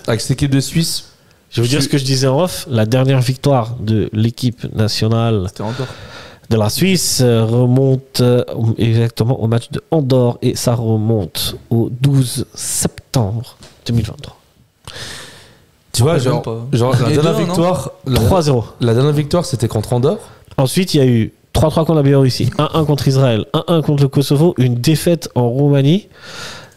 avec cette équipe de Suisse. Je vais vous dire ce que je disais en off. La dernière victoire de l'équipe nationale de la Suisse remonte exactement au match de Andorre et ça remonte au 12 septembre 2023. Tu vois, genre la dernière victoire, 3-0. La dernière victoire, c'était contre Andorre. Ensuite, il y a eu 3-3 contre la Biélorussie, 1-1 contre Israël, 1-1 contre le Kosovo, une défaite en Roumanie.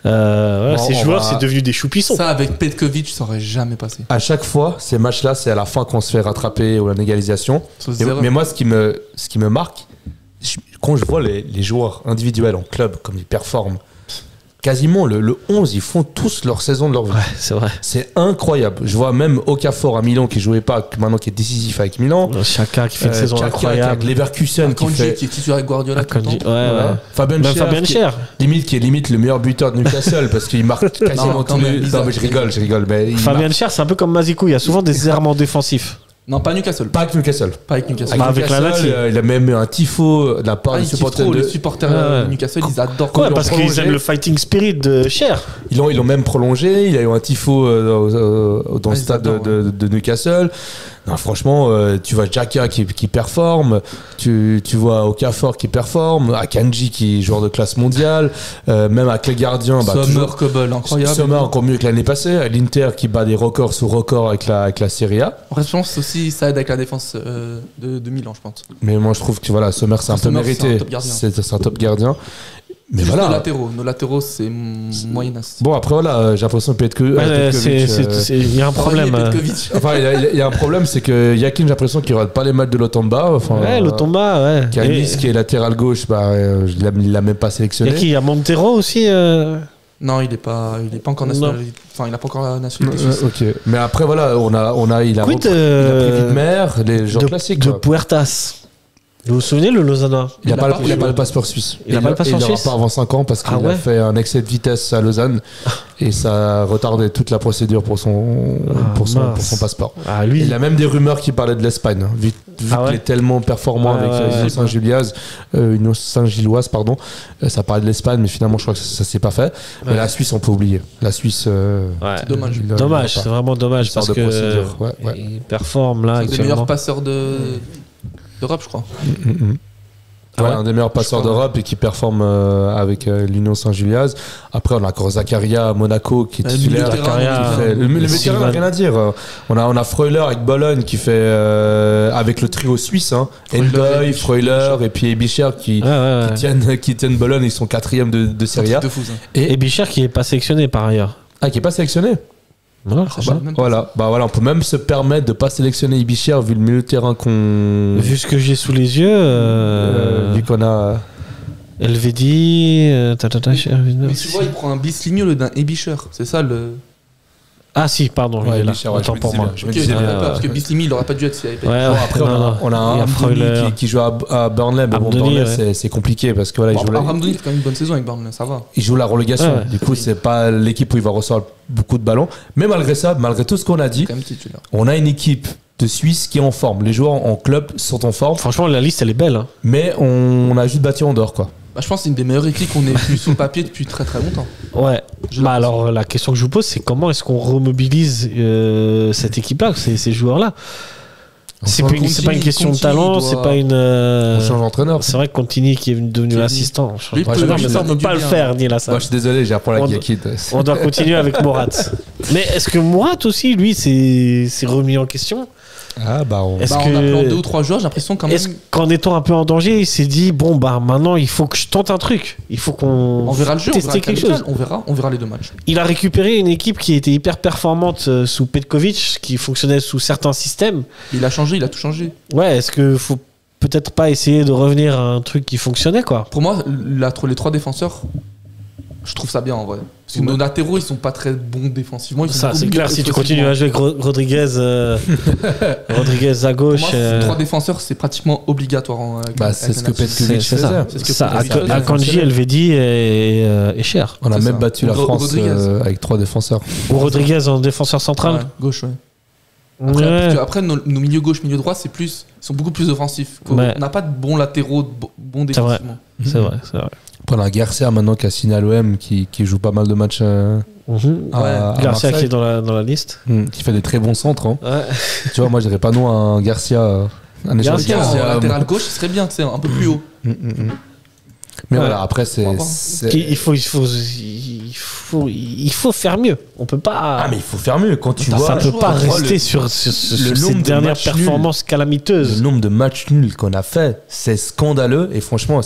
Ces joueurs, c'est devenu des choupissons. Ça, avec Petkovic, ça aurait jamais passé. À chaque fois, ces matchs-là, c'est à la fin qu'on se fait rattraper ou la égalisation. Mais moi, ce qui me marque, quand je vois les joueurs individuels en club, comme ils performent, quasiment le 11, ils font tous leur saison de leur vie. Ouais, c'est vrai. C'est incroyable. Je vois même Okafor à Milan qui jouait pas, maintenant qui est décisif avec Milan. Chaka qui fait une saison Xhaka incroyable. Leverkusen qui fait. qui est titulaire avec Guardiola tout le Akanji, temps. ouais. Fabien Même Cher, Fabien Cher. qui est limite le meilleur buteur de Newcastle parce qu'il marque quasiment Non, tous quand même, les. bizarre. Non, mais je rigole. Mais il Fabien marque. Cher, c'est un peu comme Mazikou, il y a souvent des errements défensifs. Non, pas Newcastle. Pas avec Newcastle. Pas avec Newcastle. Bah, avec la Newcastle, Lazio. il a même eu un tifo de la part Ah, des ils kiffent supporters trop, de. les supporters de Newcastle, ils adorent. Ouais, l'ont parce qu'ils prolongé. aiment le fighting spirit de Cher. Ils l'ont même prolongé. Il y a eu un tifo dans le ils stade adorent, de Newcastle. Non, franchement, tu vois Xhaka qui performe, tu vois Okafor qui performe, Akanji qui est joueur de classe mondiale, même avec les gardiens. Summer, Kobel, incroyable. Summer encore mieux que l'année passée. L'Inter qui bat des records sous records avec la Serie A. En fait, je pense aussi ça aide avec la défense de Milan, je pense. Mais moi, je trouve que voilà, Sommer, c'est un peu Sommer, mérité. c'est un top gardien. C'est un top gardien. Mais Juste voilà. nos latéraux, c'est moyennasse. Bon, après, voilà, j'ai l'impression que Il y a un problème. Enfin, il y a un problème, c'est que Yakin, j'ai l'impression qu'il ne rate pas les matchs de Lotamba. Enfin, Ouais, Lotamba, ouais. Kanis, qui est latéral gauche, il l'a même pas Il y sélectionné. a qui? Il y a Montero aussi. Non, il est pas encore national. Enfin, il n'a pas encore la nationalité suisse. Ok. Mais après, voilà, il a Quid pris Widmer, les joueurs classiques. de quoi. Puertas. Vous vous souvenez, le Lausannois? Il n'a pas le passeport suisse. Il a pas le passeport l'aura suisse pas avant 5 ans parce qu'il a fait un excès de vitesse à Lausanne et ça a retardé toute la procédure pour son passeport. Ah, lui. Il y a même des rumeurs qui parlaient de l'Espagne, hein, vu qu'il est tellement performant avec Union Saint-Gilloise, pardon. Ça parlait de l'Espagne, mais finalement, je crois que ça s'est pas fait. Mais la Suisse, on peut oublier. La Suisse, c'est dommage. Dommage, c'est vraiment dommage parce que il performe là. C'est un des meilleurs passeurs d'Europe, je crois. Ouais, un des meilleurs passeurs d'Europe et qui performe avec l'Union Saint-Gilloise. Après, on a encore Zakaria à Monaco qui est titulaire. Le vétéran n'a rien à dire. On a Freuler avec Bologne qui fait avec le trio suisse, hein. Endoy, Freuler et puis Ebicher qui tiennent Bologne. Ils sont 4e de Serie A. Et Ebicher qui est pas sélectionné par ailleurs. Ah, qui est pas sélectionné. Voilà, on peut même se permettre de pas sélectionner Ibicher vu le milieu de terrain qu'on. Vu ce que j'ai sous les yeux, vu qu'on a. Elvedi. Mais tu vois, il prend un Bisligno au lieu d'un Ebicher. C'est ça le. Ah si, pardon, il est là. Autant pour moi. Je me disais parce que Bislimi, il aurait pas dû être s'il avait pas été. Après, on a un Ramdouni qui joue à Burnley, mais bon, Burnley, c'est compliqué parce que voilà, il joue. Ramdouni fait quand même une bonne saison avec Burnley, ça va. Il joue la relégation. Du coup, c'est pas l'équipe où il va recevoir beaucoup de ballons. Mais malgré ça, malgré tout ce qu'on a dit, on a une équipe de Suisse qui est en forme. Les joueurs en club sont en forme. Franchement, la liste, elle est belle. Hein. Mais on a juste battu en dehors, quoi. Je pense que c'est une des meilleures équipes qu'on ait vues sur le papier depuis très très longtemps. Ouais. Alors la question que je vous pose, c'est comment est-ce qu'on remobilise cette équipe-là, ces joueurs-là? C'est pas une question de talent, c'est pas une. On change d'entraîneur. C'est vrai que Contini qui est devenu l'assissant. On ne peut pas le faire, ni là ça. Moi je suis désolé, j'ai un problème avec Yakid. On doit continuer avec Morat. Mais est-ce que Morat aussi, lui, s'est remis en question? En appelant 2 ou 3 joueurs, j'ai l'impression quand même. Est-ce qu'en étant un peu en danger, il s'est dit maintenant il faut que je tente un truc. Il faut qu'on verra le jeu, teste quelque chose. On verra les 2 matchs. Il a récupéré une équipe qui était hyper performante sous Petkovic, qui fonctionnait sous certains systèmes. Il a changé, il a tout changé. Ouais, est-ce que faut peut-être pas essayer de revenir à un truc qui fonctionnait quoi? Pour moi, les 3 défenseurs, je trouve ça bien en vrai. Parce que nos latéraux, ils sont pas très bons défensivement. Ça, c'est clair, si tu continues à jouer avec Rodriguez à gauche. Pour moi, 3 défenseurs, c'est pratiquement obligatoire. C'est ce que Petkovic faisait. Akanji, Elvedi et Cher. On a même battu la France avec 3 défenseurs. Ou Rodriguez en défenseur central. Gauche, ouais. Après, nos milieux gauche, milieu droit, ils sont beaucoup plus offensifs. On n'a pas de bons latéraux, bons défensivement. C'est vrai. On a Garcia maintenant qui a signé à l'OM, qui joue pas mal de matchs. Garcia qui est dans la liste. Qui fait des très bons centres. Hein. Ouais. Tu vois, moi je dirais pas non à un Garcia. Garcia latéral gauche, ce serait bien, un peu plus haut. Mais voilà, après il faut faire mieux. On peut pas. Mais il faut faire mieux. Quand tu vois, ça peut pas rester sur ces dernières performances calamiteuses. Le nombre de matchs nuls qu'on a fait, c'est scandaleux. Et franchement,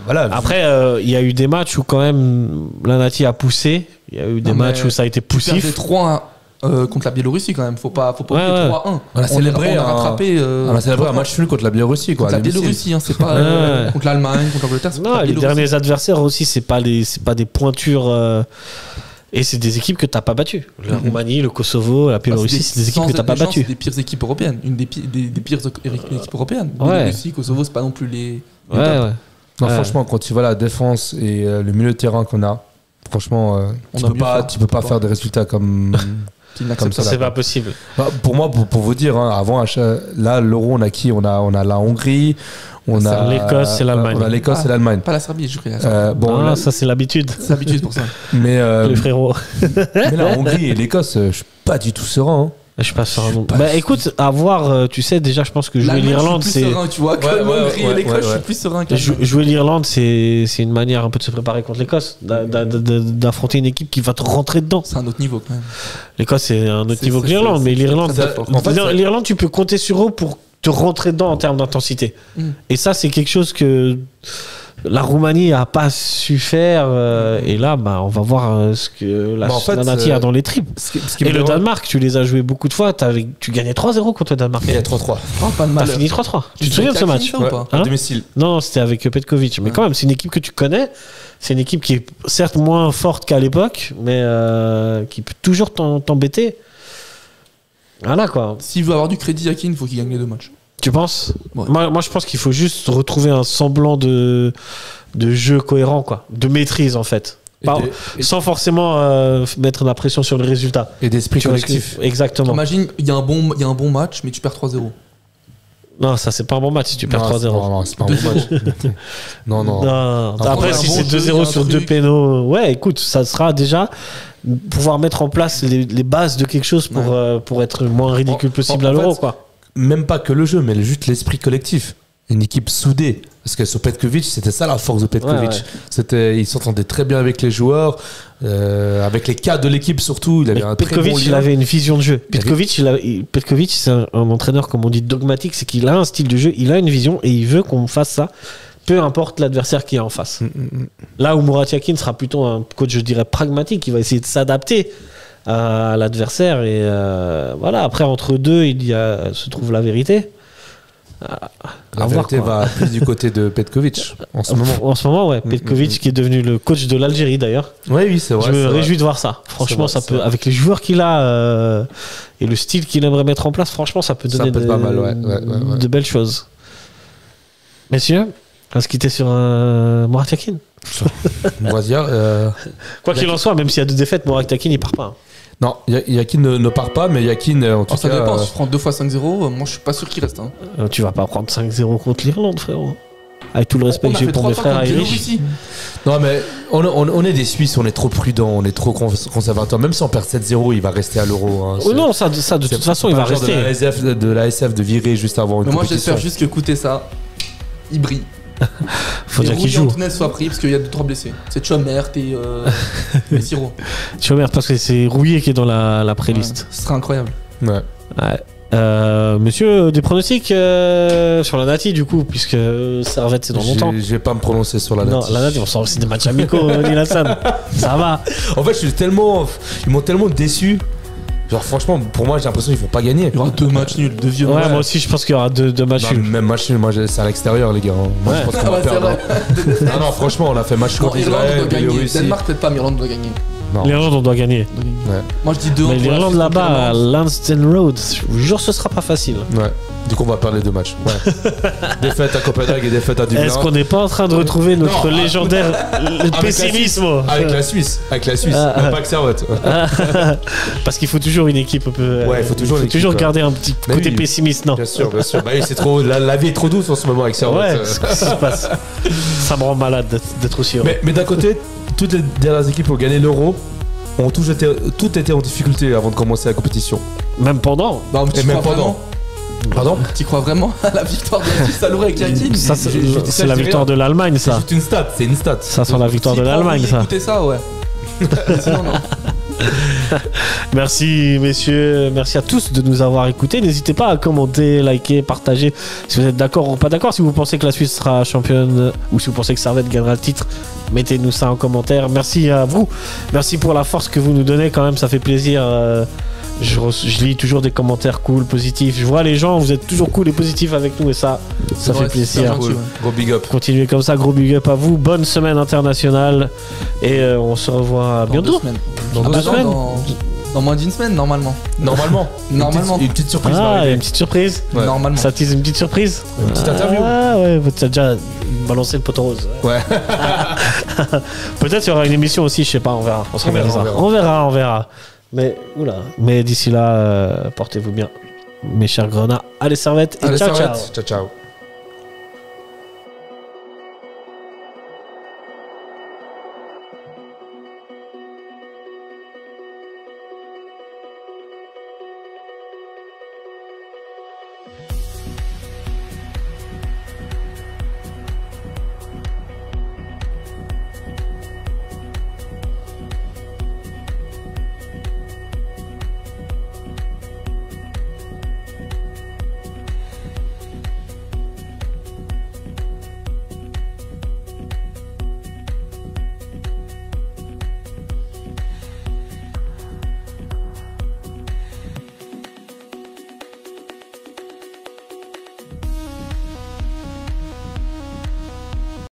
voilà. Après, il y a eu des matchs où quand même la Nati a poussé. Il y a eu des matchs où ça a été poussif. Tu perdais contre la Biélorussie quand même. Faut pas oublier 3-1. On a célébré on a rattrapé. On a célébré un match nul contre la Biélorussie. Contre la Biélorussie, c'est pas contre l'Allemagne, contre l'Angleterre. Non, les derniers adversaires aussi, c'est pas des pointures. Et c'est des équipes que t'as pas battues. La Roumanie, le Kosovo, la Biélorussie, c'est des équipes que t'as pas battues. C'est des pires équipes européennes. Une des pires équipes européennes. Biélorussie, Kosovo, c'est pas non plus les. Ouais. Non, franchement, quand tu vois la défense et le milieu de terrain qu'on a, franchement, tu peux pas faire des résultats comme ça. C'est pas possible. Pour moi, pour vous dire, hein, avant, là, l'Euro, on a qui on a la Hongrie. On a l'Écosse et l'Allemagne. On a l'Écosse et l'Allemagne. Pas la Serbie, je crois. Ça c'est l'habitude. C'est l'habitude pour ça. Mais les frérots. Mais la Hongrie et l'Écosse, je suis pas du tout serein. Hein. Je suis pas serein. Écoute, à voir, tu sais déjà, je pense que jouer l'Irlande, c'est. Je suis plus serein, tu vois, que l'Hongrie et l'Écosse, je suis plus serein. Jouer l'Irlande, c'est une manière un peu de se préparer contre l'Écosse, d'affronter une équipe qui va te rentrer dedans. C'est un autre niveau quand même. L'Écosse, c'est un autre niveau que l'Irlande, mais l'Irlande, l'Irlande, tu peux compter sur eux pour te rentrer dedans en termes d'intensité. Et ça, c'est quelque chose que la Roumanie a pas su faire. Et là, on va voir ce que la Nati a dans les tripes. Et le Danemark, tu les as joués beaucoup de fois. Tu gagnais 3-0 contre le Danemark. Il y a 3-3. Pas de mal. T'as fini 3-3. Tu te souviens de ce match à domicile? Non, c'était avec Petkovic. Mais quand même, c'est une équipe que tu connais. C'est une équipe qui est certes moins forte qu'à l'époque, mais qui peut toujours t'embêter. Voilà quoi. S'il veut avoir du crédit, Yakin, il faut qu'il gagne les 2 matchs. Tu penses ? Moi, je pense qu'il faut juste retrouver un semblant de jeu cohérent, quoi, de maîtrise en fait. Sans forcément mettre la pression sur le résultat. Et d'esprit collectif. Exactement. Imagine, il y a un bon match, mais tu perds 3-0. Non, ça c'est pas un bon match si tu perds 3-0. Non, c'est pas un bon match. Non. Après, si c'est 2-0 sur 2 pénaux, ouais, écoute, ça sera déjà pouvoir mettre en place les bases de quelque chose pour être le moins ridicule possible à l'Euro, quoi. Même pas que le jeu, mais juste l'esprit collectif. Une équipe soudée. Parce que sur Petkovic, c'était ça la force de Petkovic. Il s'entendait très bien avec les joueurs, avec les cadres de l'équipe surtout. Il avait un Petkovic, très bon il avait une vision de jeu. Petkovic, c'est un entraîneur, comme on dit, dogmatique. C'est qu'il a un style de jeu, il a une vision et il veut qu'on fasse ça. Peu importe l'adversaire qui est en face. Là où Murat Yakin sera plutôt un coach, je dirais, pragmatique. Il va essayer de s'adapter à l'adversaire. Et voilà, après, entre deux, se trouve la vérité. La vérité va plus du côté de Petkovic en ce moment. En ce moment, ouais. Petkovic qui est devenu le coach de l'Algérie d'ailleurs. Oui, c'est vrai. Je me réjouis de voir ça. Franchement, ça peut, avec les joueurs qu'il a et le style qu'il aimerait mettre en place, franchement, ça peut donner pas mal, de belles choses. Messieurs, on va se quitter sur Murat Yakin. On va dire. Quoi qu'il en soit, même s'il y a 2 défaites, Murat Yakin, il part pas. Non, Yakin ne part pas, mais Yakin, en tout cas... Ça dépend, si tu prends 2 fois 5-0, moi je suis pas sûr qu'il reste. Hein. Tu vas pas prendre 5-0 contre l'Irlande, frérot. Avec tout le respect que j'ai pour mes frères irish. Non, mais on est des Suisses, on est trop prudents, on est trop conservateurs. Même si on perd 7-0, il va rester à l'Euro. Hein. Oh non, ça de toute façon, il va rester. De la SF de virer juste avant une mais moi, compétition. j'espère juste que, écoutez ça, il brille. Faut dire qu'il joue. Antunes soit pris parce qu'il y a 2-3 blessés. C'est Chomert et Siro. Chomert parce que c'est Rouillé qui est dans la pré-liste. Ce serait incroyable. Ouais. Monsieur, des pronostics sur la Nati du coup, puisque Servette c'est dans longtemps. Je vais pas me prononcer sur la Nati. Non, la Nati, on sort aussi des matchs amicaux, Nilassan. Ça va. En fait, ils m'ont tellement déçu. Genre franchement, pour moi j'ai l'impression qu'ils vont pas gagner. Il y aura 2 matchs nuls, 2 vieux. Ouais, moi aussi je pense qu'il y aura 2 matchs nuls. Même match nul, moi c'est à l'extérieur les gars. Moi je pense qu'on va perdre. Non, franchement, on a fait match contre Israël, Biélorussie. Danemark peut-être pas, mais Irlande doit gagner. L'Irlande on doit gagner. Ouais. Moi je dis 2-1. Mais l'Irlande là-bas, à Lansdowne Road, je vous jure ce sera pas facile. Ouais. Du coup on va perdre les 2 matchs. Ouais. Défaite à Copenhague et défaite à Dublin. Est-ce qu'on n'est pas en train de retrouver notre légendaire pessimisme avec la Suisse, même pas avec Servette. Parce qu'il faut toujours une équipe un peu. Ouais, il faut toujours garder un petit côté pessimiste, non? Bien sûr. Bah, c'est trop. La vie est trop douce en ce moment avec Servette. Ouais, ce qui se passe. Ça me rend malade d'être aussi heureux. Mais d'un côté, toutes les dernières équipes qui ont gagné l'Euro ont toutes été en difficulté avant de commencer la compétition. Même pendant. Bah, et même pendant. Pardon? Tu crois vraiment à la victoire de la Suisse à l'Euro avec Yakin? Ça, c'est la victoire de l'Allemagne, ça. C'est une stat. Ça sent la victoire de l'Allemagne, ça. Écoutez ça, ouais. Sinon, non. Merci messieurs, merci à tous de nous avoir écoutés. N'hésitez pas à commenter, liker, partager si vous êtes d'accord ou pas d'accord. Si vous pensez que la Suisse sera championne ou si vous pensez que Servette gagnera le titre, mettez-nous ça en commentaire. Merci à vous, merci pour la force que vous nous donnez quand même, ça fait plaisir Je lis toujours des commentaires cool, positifs. Je vois les gens, vous êtes toujours cool et positifs avec nous et ça fait plaisir. Cool. Gros big up. Continuez comme ça, gros big up à vous. Bonne semaine internationale et on se revoit bientôt. Dans 2 semaines. Dans moins d'une semaine, normalement. Normalement. Une petite surprise. Une petite surprise. Ouais. Normalement. Ça tease une petite surprise. Une petite interview. Ah ouais, t'as déjà balancé le poteau rose. Ouais. Peut-être il y aura une émission aussi, je sais pas, on verra. On verra. Mais d'ici là, portez-vous bien, mes chers grenats. Allez, servette et ciao. Ciao.